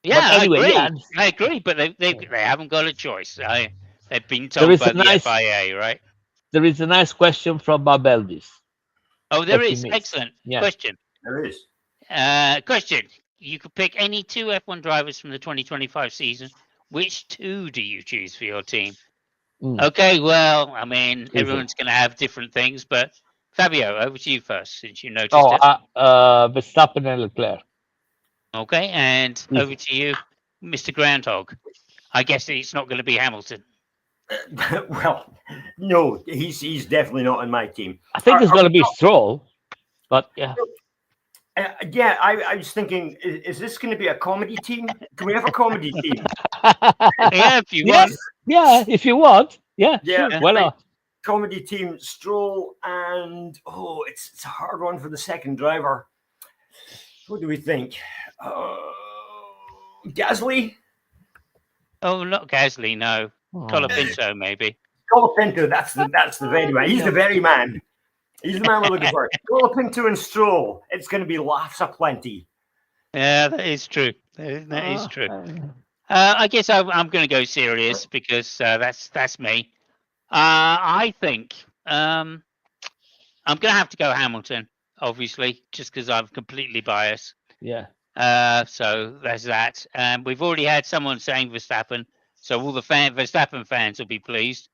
But Yeah, I anyway, yeah. agree. I agree, but they haven't got a choice. They've been There told is by a the nice FIA, right? there is a nice question from Bob Elvis Oh, there that you is. missed. Excellent Yeah. question. there is. Question. You could pick any two F1 drivers from the 2025 season. Which two do you choose for your team? Mm, Okay, well, I mean, easy. everyone's going to have different things, but Fabio, over to you first, since you noticed Oh, it. Verstappen and Leclerc. Okay, and over Easy. to you, Mr. Groundhog. I guess it's not going to be Hamilton. Well, no, he's definitely not in my team. I think it's Are gonna we be Stroll, but yeah. yeah, I was thinking, is this going to be a comedy team? Can we have a comedy team? Yeah, if you Yes, want. yeah. If you want, yeah, Yeah, sure. Yeah. Why right. not? Comedy team, Stroll, and it's a hard one for the second driver. What do we think? Gasly? Oh, not Gasly, no. Oh, Colapinto, maybe. Colapinto, that's the very man. He's yeah. the very man. He's the man we're looking for. Colapinto and Stroll. It's going to be laughs aplenty. Yeah, that is true. That is true. Uh, I guess I'm going to go serious because that's me. I think I'm going to have to go Hamilton, obviously, just because I'm completely biased. yeah. So there's that. We've already had someone saying Verstappen, so all the Verstappen fans will be pleased.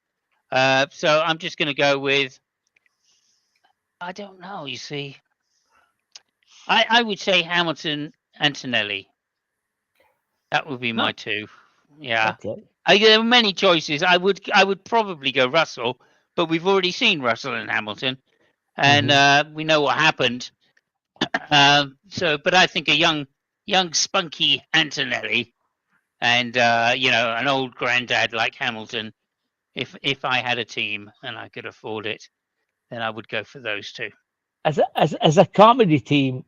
So I'm just going to go with, I don't know, you see. I would say Hamilton, Antonelli. That would be Huh, my two. Yeah. okay. There are many choices. I would probably go Russell, but we've already seen Russell and Hamilton, and Hmm. we know what happened. But I think a young spunky Antonelli, and an old granddad like Hamilton. If I had a team and I could afford it, then I would go for those two. As a comedy team,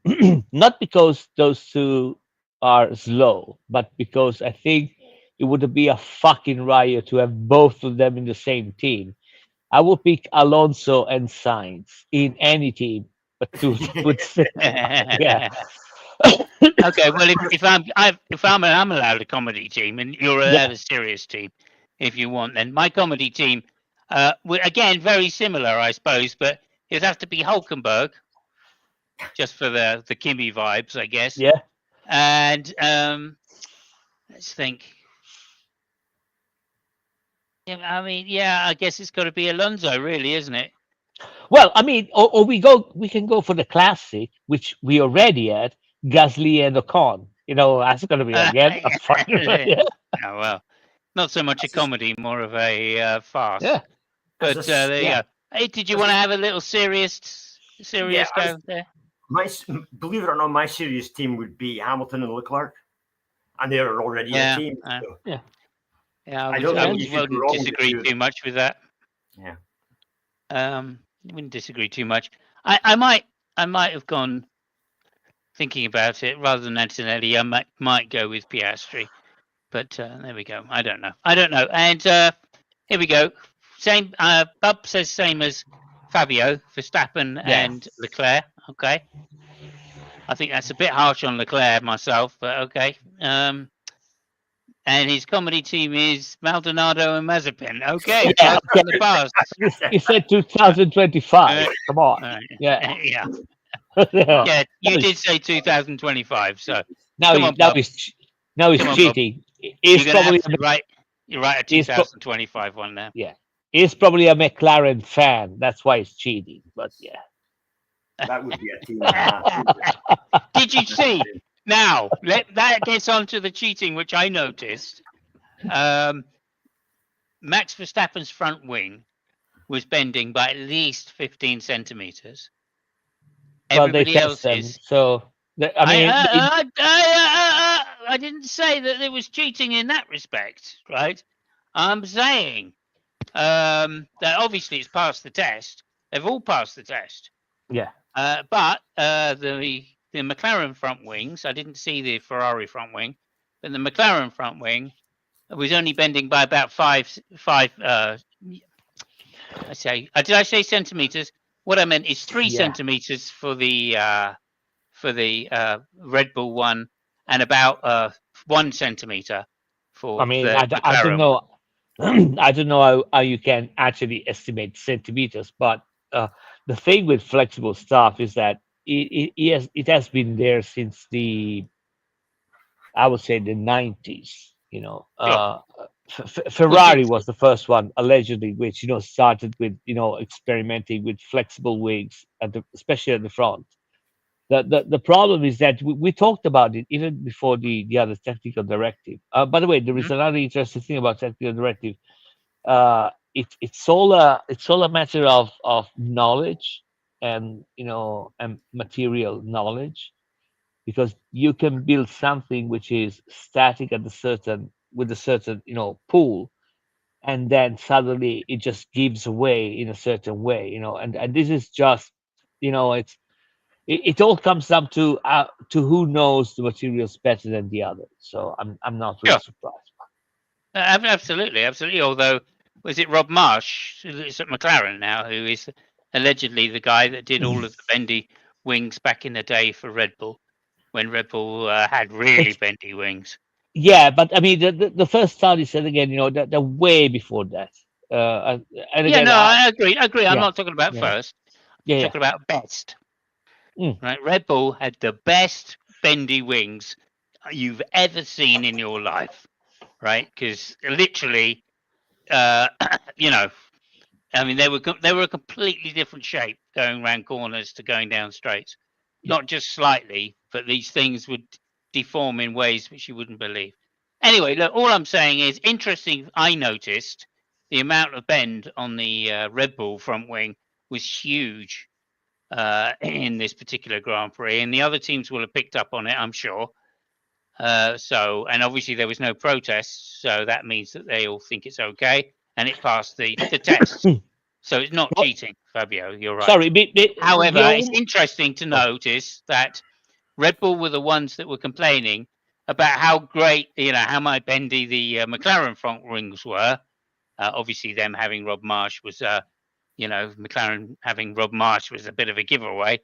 not because those two are slow, but because I think it would be a fucking riot to have both of them in the same team. I would pick Alonso and Sainz in any team, but two would sit. Yeah. Okay, well, if I'm allowed a comedy team and you're allowed Yeah. a serious team, if you want, then my comedy team, again, very similar, I suppose, but it'd have to be Hulkenberg, just for the Kimmy vibes, I guess. Yeah. And let's think. I mean, yeah, I guess it's got to be Alonso, really, isn't it? Well, I mean, or we can go for the classic, which we already had, Gasly and Ocon. That's going to be again a fun. Yeah, Oh, well, not so much a comedy, more of a farce. yeah, But there you yeah. go. Hey, did you want to have a little serious Yeah, go there? believe it or not, my serious team would be Hamilton and Leclerc, and they're already a Yeah, team. So yeah. I don't I think you should go wouldn't wrong with disagree two. too much with that. Yeah. Wouldn't disagree too much. I might have gone thinking about it rather than Antonelli. I might go with Piastri, but there we go. I don't know. And here we go. Same. Bub says same as Fabio, Verstappen, Yeah. and Leclerc. Okay. I think that's a bit harsh on Leclerc myself, but okay. And his comedy team is Maldonado and Mazepin. Okay, Yeah, blast from the past. You said 2025. Come on. Right. Yeah. Yeah. Yeah. Yeah, you That did was- say 2025. So Now come he, on, now Bob. he's now he's Come on, Bob. cheating. You're He's gonna probably have to write. You're right. A He's pro- 2025 one now. yeah. He's probably a McLaren fan. That's why he's cheating. But yeah. That would be a team and a half. Did you see? Now that gets on to the cheating, which I noticed. Max Verstappen's front wing was bending by at least 15 centimeters. Well, they Everybody test them. else's. So I mean, I didn't say that there was cheating in that respect, right? I'm saying that obviously it's passed the test. They've all passed the test. yeah. But the McLaren front wings, I didn't see the Ferrari front wing, but the McLaren front wing was only bending by about five. Did I say centimeters? What I meant is 3 Yeah. centimeters for the Red Bull one, and about 1 centimeter for I mean, the I McLaren don't know. I don't know how you can actually estimate centimeters, but the thing with flexible stuff is that it has been there since I would say the 90s. Sure. Ferrari was the first one allegedly, which started with experimenting with flexible wings especially at the front. The problem is that we talked about it even before the other technical directive. By the way, there is another interesting thing about technical directive. It's all a matter of knowledge and and material knowledge, because you can build something which is static with a certain pool, and then suddenly it just gives away in a certain way, and this is just it all comes down to who knows the materials better than the other. So I'm not really Sure. surprised. Absolutely. Although, was it Rob Marsh, who's at McLaren now, who is allegedly the guy that did all of the bendy wings back in the day for Red Bull, when Red Bull had really bendy wings? Yeah, but I mean the first study said again, that they're way before that. And again, I agree. I'm yeah, not talking about yeah. first. yeah, I'm yeah. talking about best. Mm. Right, Red Bull had the best bendy wings you've ever seen in your life, right? Because literally, I mean, they were a completely different shape going around corners to going down straights. Yeah. Not just slightly, but these things would deform in ways which you wouldn't believe. Anyway, look, all I'm saying is interesting. I noticed the amount of bend on the Red Bull front wing was huge in this particular Grand Prix, and the other teams will have picked up on it, I'm sure. And obviously there was no protests, so that means that they all think it's okay, and it passed the test. So it's not What? cheating, Fabio. You're right. Sorry, However, the it's interesting to notice that Red Bull were the ones that were complaining about how great, how much bendy the McLaren front wings were. Obviously, them having Rob Marsh was, McLaren having Rob Marsh was a bit of a giveaway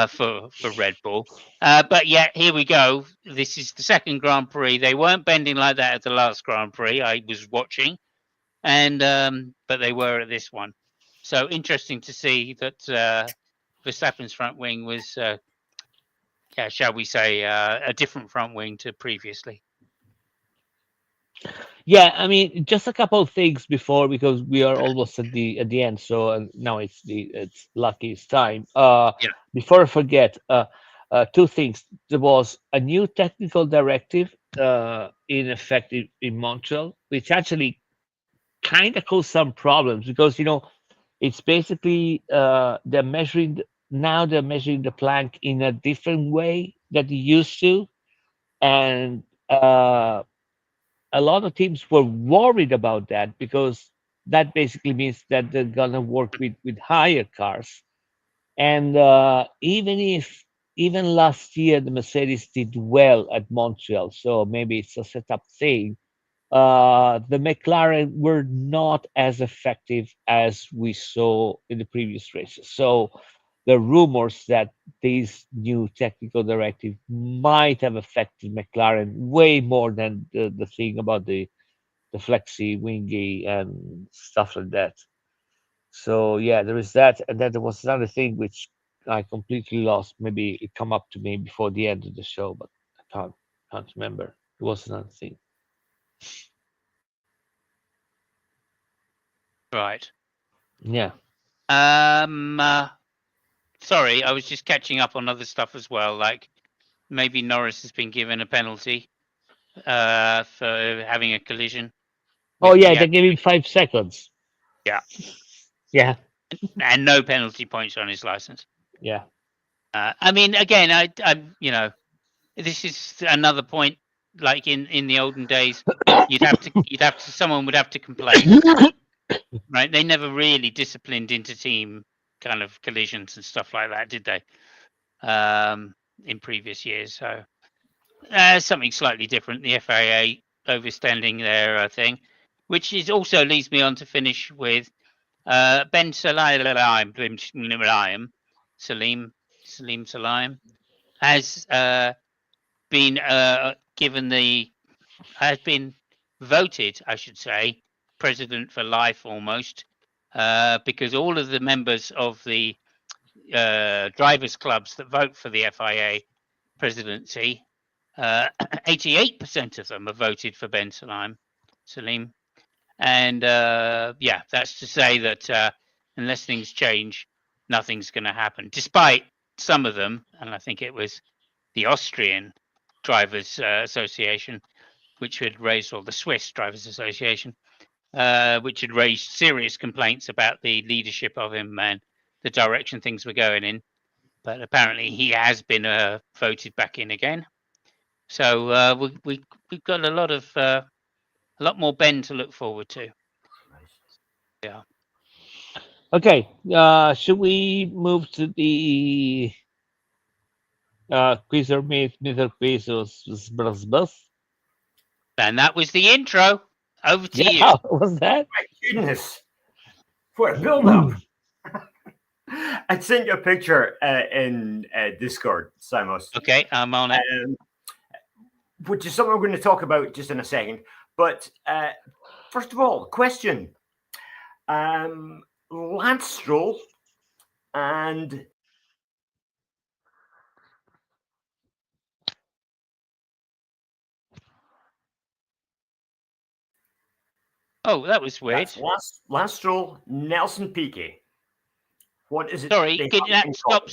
for Red Bull. But yeah, here we go. This is the second Grand Prix. They weren't bending like that at the last Grand Prix. I was watching, and but they were at this one. So interesting to see that Verstappen's front wing was, shall we say, a different front wing to previously. Yeah, I mean, just a couple of things before because we are almost at the end. So now it's Lucky's time. Yeah. Before I forget, two things. There was a new technical directive in effect in Montreal, which actually kind of caused some problems because it's basically they're measuring the plank in a different way that they used to, and a lot of teams were worried about that because that basically means that they're gonna work with higher cars. And even last year the Mercedes did well at Montreal, so maybe it's a setup thing. The McLaren were not as effective as we saw in the previous races. So the rumors that this new technical directive might have affected McLaren way more than the thing about the flexi wingy and stuff like that. So yeah, there is that, and then there was another thing which I completely lost. Maybe it come up to me before the end of the show, but I can't remember. It was another thing. Right. Yeah. Sorry, I was just catching up on other stuff as well. Like maybe Norris has been given a penalty for having a collision Oh with yeah, the they gave him 5 seconds. yeah, Yeah. and no penalty points on his license. Yeah. I mean, again, this is another point. Like in the olden days, someone would have to complain, right? They never really disciplined inter-team kind of collisions and stuff like that, did they? In previous years, so something slightly different. The FIA overstanding their thing, which is also leads me on to finish with Ben Salim has been has been voted, I should say, president for life almost, because all of the members of the drivers' clubs that vote for the FIA presidency, 88% of them have voted for Ben Salim. And yeah, that's to say that unless things change, nothing's going to happen. Despite some of them, and I think it was the Austrian Drivers Association, which had raised, or the Swiss Drivers Association, which had raised serious complaints about the leadership of him and the direction things were going in. But apparently, he has been voted back in again. So we've got a lot more Ben to look forward to. Yeah. Okay. Should we move to the quiz or myth, quiz or buzz? And that was the intro. Over to Yeah. you. What was that? My goodness. What a build up. I sent you a picture in Discord, Simos. Okay, I'm on it. Which is something we're going to talk about just in a second. But first of all, question. Lance Stroll and Oh, that was weird. Lance Stroll, Nelson Piquet. What is it? Sorry, they can you, have in stop.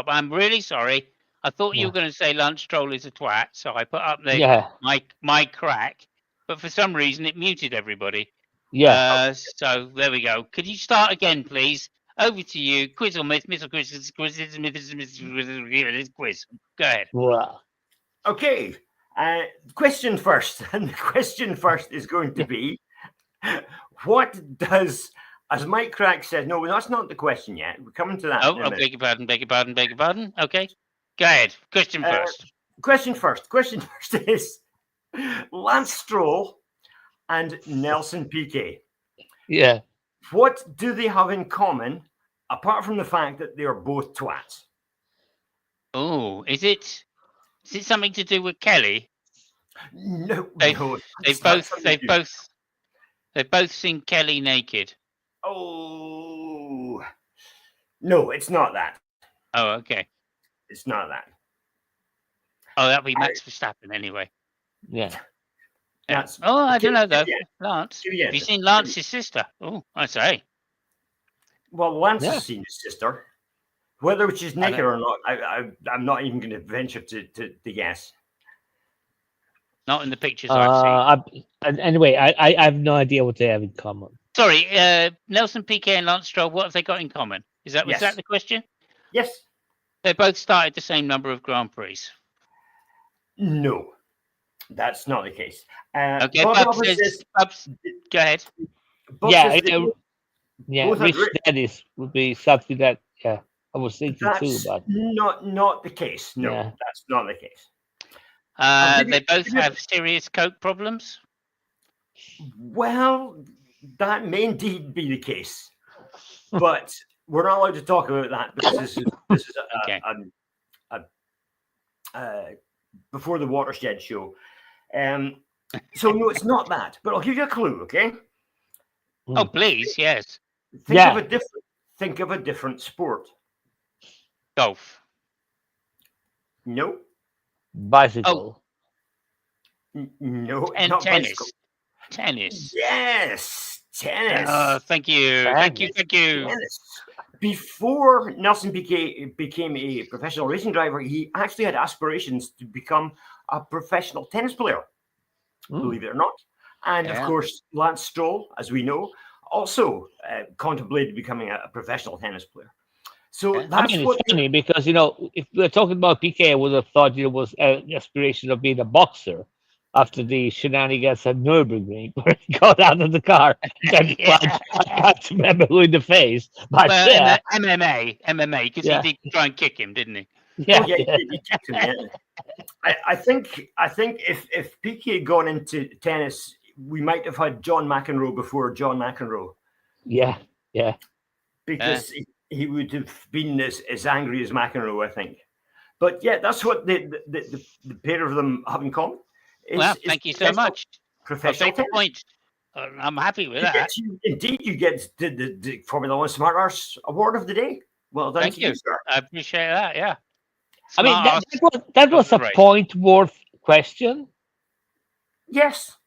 I'm really sorry. I thought you Yeah. were going to say Lance Stroll is a twat, so I put up Yeah. my crack, but for some reason it muted everybody. Yeah. So there we go. Could you start again, please? Over to you. Quiz or myth? Myth or quiz? Quiz. Go ahead. Wow. Okay. Question first. And the question first is going to be what does, as Mike Crack said, no, that's not the question yet. We're coming to that. Oh, beg your pardon. Okay. Go ahead. Question first. Question first is Lance Stroll and Nelson Piquet. Yeah. What do they have in common apart from the fact that they are both twats? Oh, is it something to do with Kelly? No, They've no. They've both seen Kelly naked. Oh, no, it's not that. Oh, okay. It's not that. Oh, that'll be Max Verstappen anyway. Yeah. Yeah. That's I don't know though. Yeah. Lance. Yeah. Have you seen Lance's sister? Oh, I say. Well, Lance Yeah. has seen his sister. Whether she's naked or not, I'm not even going to venture to guess. Not in the pictures I've seen. Anyway, I have no idea what they have in common. Sorry, Nelson Piquet and Lance Stroll. What have they got in common? Was Yes. that the question? Yes. They both started the same number of Grand Prix. No, that's not the case. Okay, Bob Bubs Roberts says, says- Bubs, go ahead. Bob Yeah, says that both Rich agree- Dennis would be something that I was thinking too, that's but not the case. No, Yeah. that's not the case. I'll give They you- both give you- have serious coke problems. Well, that may indeed be the case, but we're not allowed to talk about that because this is Okay. before the watershed show. So no, it's not that. But I'll give you a clue. Okay. Oh, please, yes. Think of a different sport. Golf. No. bicycle. No. And not tennis. bicycle. Tennis. Yes, tennis. Thank you. Thank you. Tennis. Before Nelson Piquet became a professional racing driver, he actually had aspirations to become a professional tennis player, believe it or not. And of Yeah. course, Lance Stroll, as we know, also contemplated becoming a professional tennis player. So Yeah. that's It's what funny because if we're talking about PK, I would have thought it was an aspiration of being a boxer after the shenanigans at Nürburgring, where he got out of the car and Yeah. punched, I can't remember who in the face, but Well, yeah, MMA, because Yeah. he did try and kick him, didn't he? yeah, Oh, yeah, he kicked him, yeah. I think if Piquet had gone into tennis, we might have had John McEnroe before John McEnroe, yeah, yeah. because he would have been as angry as McEnroe, I think. But yeah, that's what the pair of them have in common. Well, thank you so much. I'll Professional take the tennis. point. I'm happy with You that. you get the Formula One Smart Arse Award of the Day. Well done Thank to you. sir. I appreciate that. Yeah. I mean, Smart ass. that was a Great. point worth question. Yes.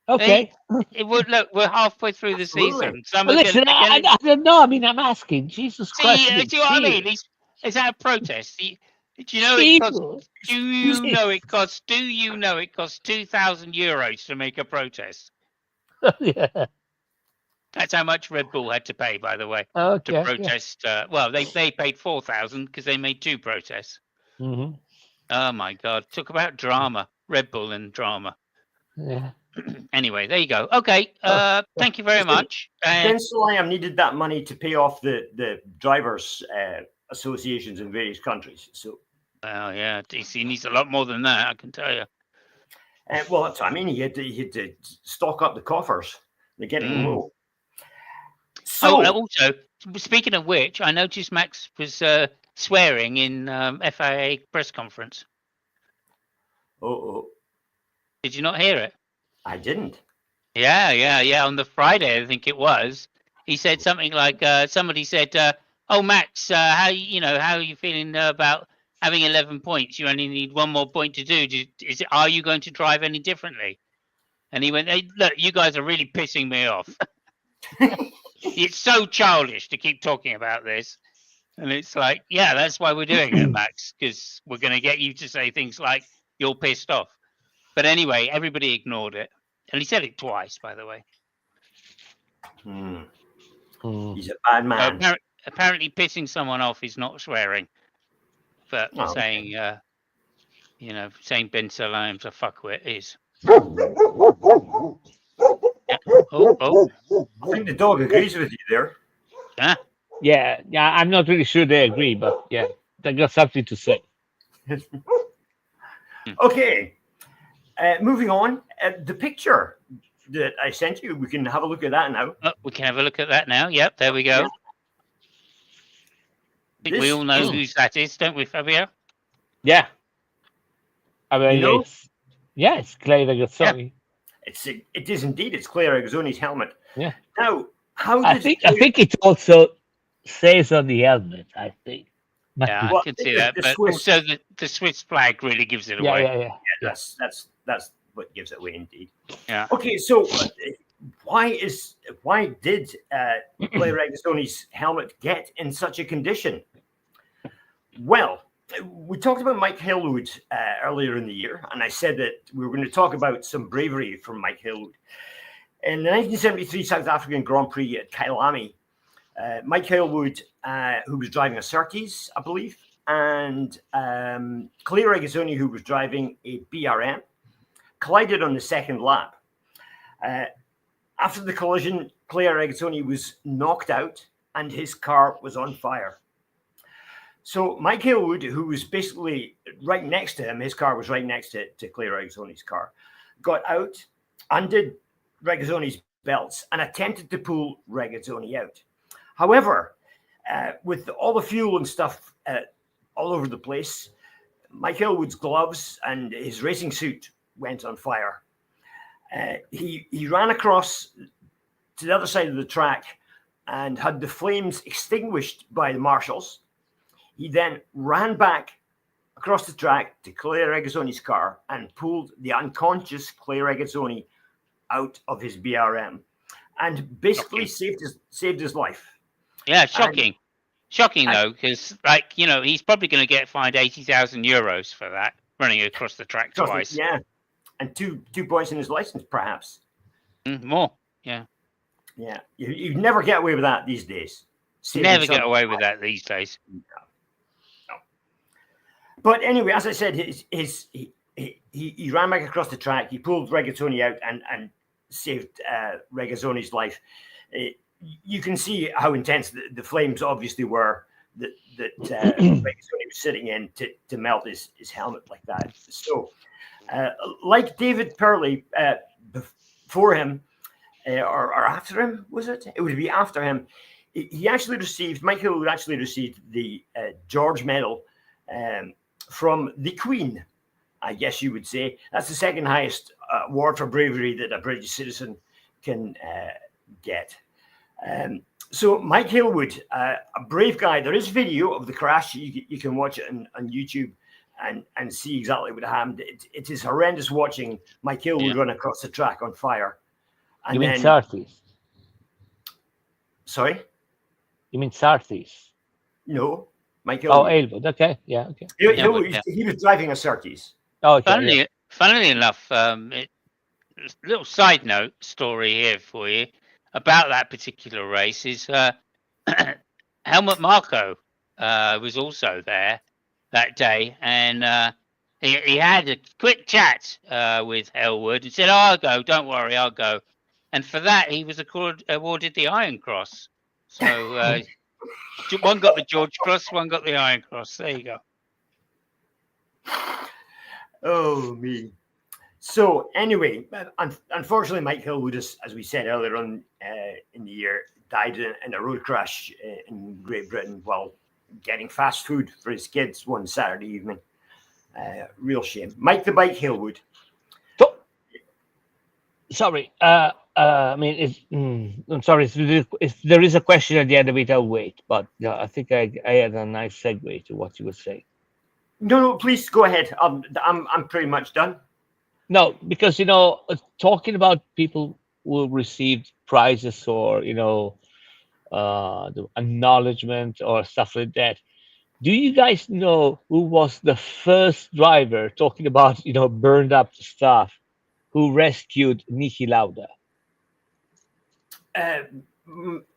Okay. It would look. We're halfway through the Absolutely. season. Some Well, are listen, going I don't know. I mean, I'm asking. Jesus Christ. see what I mean? Is that a protest? Do you know it costs? People. Do you know it costs? Do you know it costs €2,000 to make a protest? Yeah. That's how much Red Bull had to pay, by the way, to Okay. Yeah. protest. Well, they paid 4,000 because they made 2 protests. Hmm. Oh my God! Talk about drama, Red Bull and drama. Yeah. Anyway, there you go. Okay, thank you very much. Ben Sulayem needed that money to pay off the drivers' associations in various countries. So, Well, yeah, he needs a lot more than that, I can tell you. well, that's what I mean. He had to stock up the coffers. They're getting low. So, Also, speaking of which, I noticed Max was swearing in FIA press conference. Did you not hear it? I didn't. Yeah. On the Friday, I think it was. He said something like, somebody said, "Oh, Max, how are you feeling about having 11 points? You only need 1 more point to do. Are you going to drive any differently?" And he went, "Hey, look, you guys are really pissing me off. It's so childish to keep talking about this." And it's like, yeah, that's why we're doing it, Max, because we're going to get you to say things like, "You're pissed off." But anyway, everybody ignored it. And he said it twice, by the way. He's a bad man. Apparently, pissing someone off is not swearing. But saying, saying Ben Salam's a fuckwit is. Yeah. Oh. I think the dog agrees with you there. Huh? Yeah. I'm not really sure they agree, but yeah, they got something to say. Okay. Moving on. The picture that I sent you, we can have a look at that now. We can have a look at that now. Yep, there we go. Yeah. I think we all know whose that is, don't we, Fabio? Yeah. I mean, it's Clay Regazzoni. It is indeed. It's Claire Regazzoni's helmet. Yeah. Now, I think it also says on the helmet. I think. Yeah, I can see that. But also the Swiss flag really gives it away. Yeah. That's but gives it away indeed. Yeah. Okay, so why did Claire Regazzoni's helmet get in such a condition? Well, we talked about Mike Hillwood earlier in the year, and I said that we were going to talk about some bravery from Mike Hillwood. In the 1973 South African Grand Prix at Kyalami, Mike Hillwood, who was driving a Surtees, I believe, and Claire Regazzoni, who was driving a BRM, collided on the second lap. After the collision, Claire Regazzoni was knocked out and his car was on fire. So Mike Hillwood, who was basically right next to him, his car was right next to Claire Regazzoni's car, got out, undid Regazzoni's belts and attempted to pull Regazzoni out. However, with all the fuel and stuff all over the place, Mike Hillwood's gloves and his racing suit went on fire. He ran across to the other side of the track and had the flames extinguished by the marshals. He then ran back across the track to Claire Regazzoni's car and pulled the unconscious Claire Regazzoni out of his BRM and basically saved his life. Yeah, shocking. Shocking, though, because, like, you know, he's probably going to get fined €80,000 for that, running across the track twice. Yeah, and two points in his license, perhaps. More, yeah. Yeah, you never get away with that these days. Never get away with that these days. No. But anyway, as I said, he ran back across the track. He pulled Regazzoni out and saved Regazzoni's life. You can see how intense the flames obviously were that Regazzoni was sitting in to melt his helmet like that. So, like David Purley before him, or after him, was it? It would be after him. Mike Hillwood actually received the George Medal from the Queen, I guess you would say. That's the second highest award for bravery that a British citizen can get. So Mike Hillwood, a brave guy. There is video of the crash. You can watch it on YouTube and see exactly what happened. It is horrendous watching Mike Hillwood run across the track on fire. And you mean Surtees? Sorry? You mean Surtees? No, Mike Hillwood. Oh, Hillwood. Okay, yeah, okay. He was driving a Surtees. Oh, okay, funnily enough, a little side note story here for you about that particular race is Helmut Marko was also there that day, and he had a quick chat with Hillwood and said, "Oh, I'll go, don't worry, I'll go." And for that, he was awarded the Iron Cross. So one got the George Cross, one got the Iron Cross. There you go. Oh, me. So anyway, unfortunately, Mike Hillwood, as we said earlier on in the year, died in a road crash in Great Britain while getting fast food for his kids one Saturday evening. Real shame. Mike the Bike Hillwood. Sorry. I mean, I'm sorry. If there is a question at the end of it, I'll wait. But I think I had a nice segue to what you were saying. No, please go ahead. I'm pretty much done. No, because talking about people who received prizes or the acknowledgement or stuff like that. Do you guys know who was the first driver, talking about burned up stuff, who rescued Niki Lauda?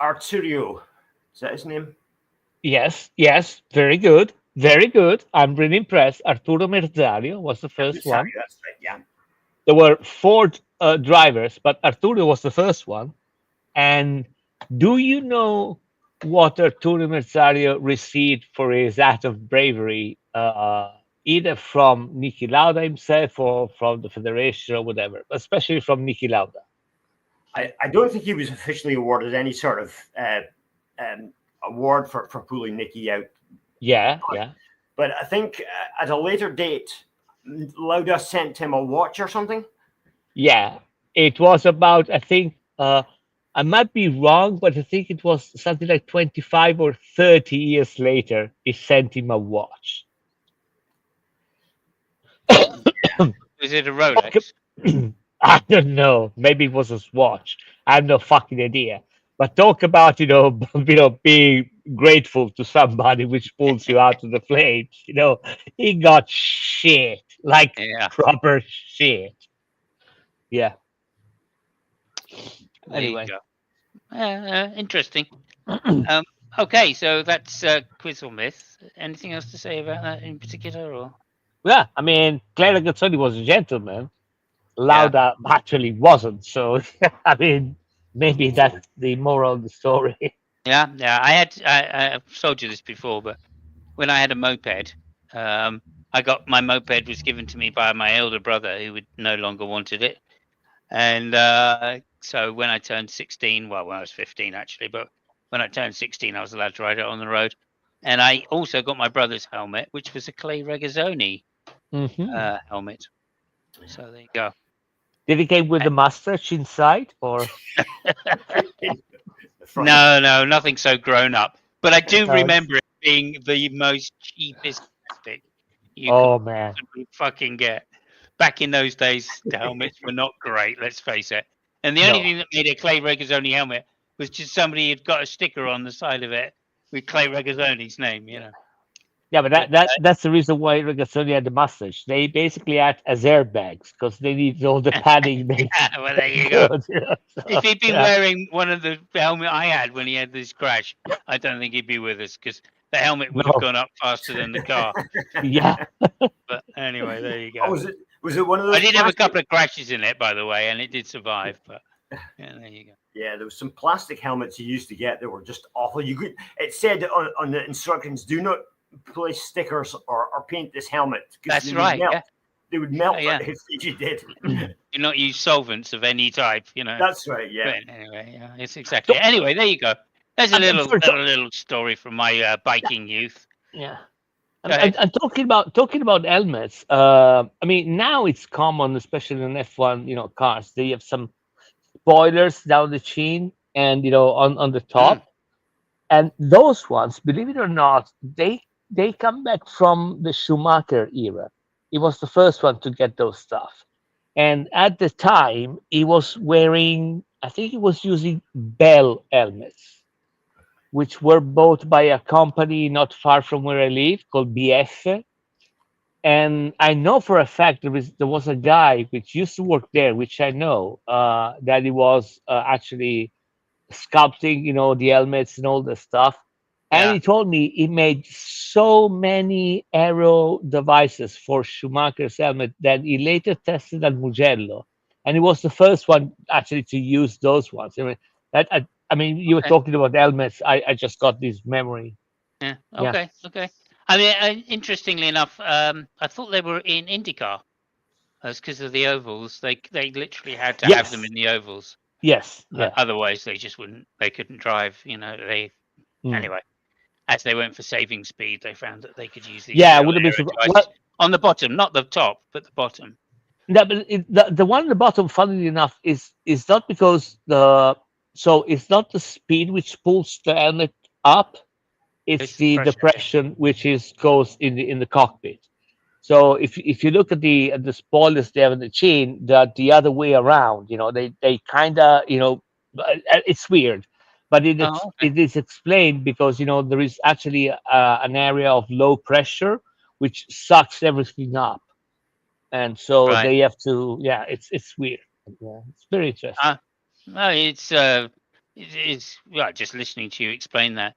Arturo, is that his name? Yes, very good. I'm really impressed. Arturo Merzario was the first one. That's right, yeah. There were 4 drivers, but Arturo was the first one. And do you know what Arturo Merzario received for his act of bravery, either from Niki Lauda himself or from the federation or whatever, especially from Niki Lauda? I don't think he was officially awarded any sort of award for pulling Niki out. Yeah. But I think at a later date, Lauda sent him a watch or something. Yeah, it was about, I think, I might be wrong, but I think it was something like 25 or 30 years later, he sent him a watch. Was it a Rolex? I don't know. Maybe it was a swatch. I have no fucking idea. But talk about being grateful to somebody which pulls you out of the flames. He got shit, like Yeah, proper shit. Yeah. there you Anyway. go. Interesting. Um, okay, so that's quiz or myth. Anything else to say about that in particular, or Yeah, I mean, Clara Gazzoni was a gentleman. yeah, Lauda actually wasn't. So, I mean, maybe that's the moral of the story. yeah. I've told you this before, but when I had a moped, um, my moped was given to me by my elder brother who would no longer wanted it, and so when I turned 16, well, when I was 15 actually, but when I turned 16, I was allowed to ride it on the road, and I also got my brother's helmet, which was a Clay Regazzoni Hmm. helmet. So there you go. Did it came with the mustache inside, or? The front. No, nothing so grown up. But I do Uh, remember it being the most cheapest plastic you can oh man, possibly fucking get. Back in those days, the helmets were not great, let's face it. And the only no. thing that made a Clay Regazzoni helmet was just somebody had got a sticker on the side of it with Clay Regazzoni's name. Yeah, but But that's the reason why Regazzoni had the mustache. They basically act as airbags because they need all the padding makes yeah, well, there you go. good. If So, he'd been yeah. wearing one of the helmet I had when he had this crash, I don't think he'd be with us because the helmet would have No. gone up faster than the car. Yeah. But anyway, there you Oh, go. was it one of I those did have a plastic? couple of crashes in it, by the way, and it did survive. But yeah, there you go. Yeah, there was some plastic helmets you used to get that were just awful. You could. It said on the instructions, "Do not place stickers or paint this helmet because That's they would right. melt. Yeah, They would melt yeah. if you did." Do not use solvents of any type. That's right. Yeah. But anyway, yeah, it's exactly. So, Anyway, there you go. There's a I'm little sorry, little story from my biking youth. yeah. Go I'm ahead. talking about helmets. I mean, now it's common, especially in F1, cars. They have some spoilers down the chin and on the Mm, top. And those ones, believe it or not, they come back from the Schumacher era. He was the first one to get those stuff. And at the time, he was wearing, I think he was using Bell helmets, which were bought by a company not far from where I live called BF. And I know for a fact there was a guy which used to work there, which I know that he was actually sculpting, the helmets and all the stuff. And yeah. he told me he made so many aero devices for Schumacher's helmet that he later tested at Mugello. And he was the first one actually to use those ones. I mean, you were Okay. talking about helmets. I just got this memory. Yeah. Yeah. Okay. I mean, interestingly enough, I thought they were in IndyCar. That's because of the ovals. They literally had to have them Yes. in the ovals. Yes. Yeah. Otherwise, they just wouldn't. They couldn't drive. They Mm. anyway. As they went for saving speed, they found that they could use these Yeah. I little would have been aero surprised. devices Well, on the bottom, not the top, but the bottom. yeah, but the one at the bottom, funnily enough, is not because it's not the speed which pulls the helmet up. It's It's the the pressure. depression which is goes in the cockpit. So if you look at the spoilers there in the chain, the other way around, they kind of it's weird, but Oh, okay. it is explained because there is actually an area of low pressure which sucks everything up, and so Right. they have to. Yeah, it's weird. Yeah, it's very interesting. Uh, no, it's well, just listening to you explain that.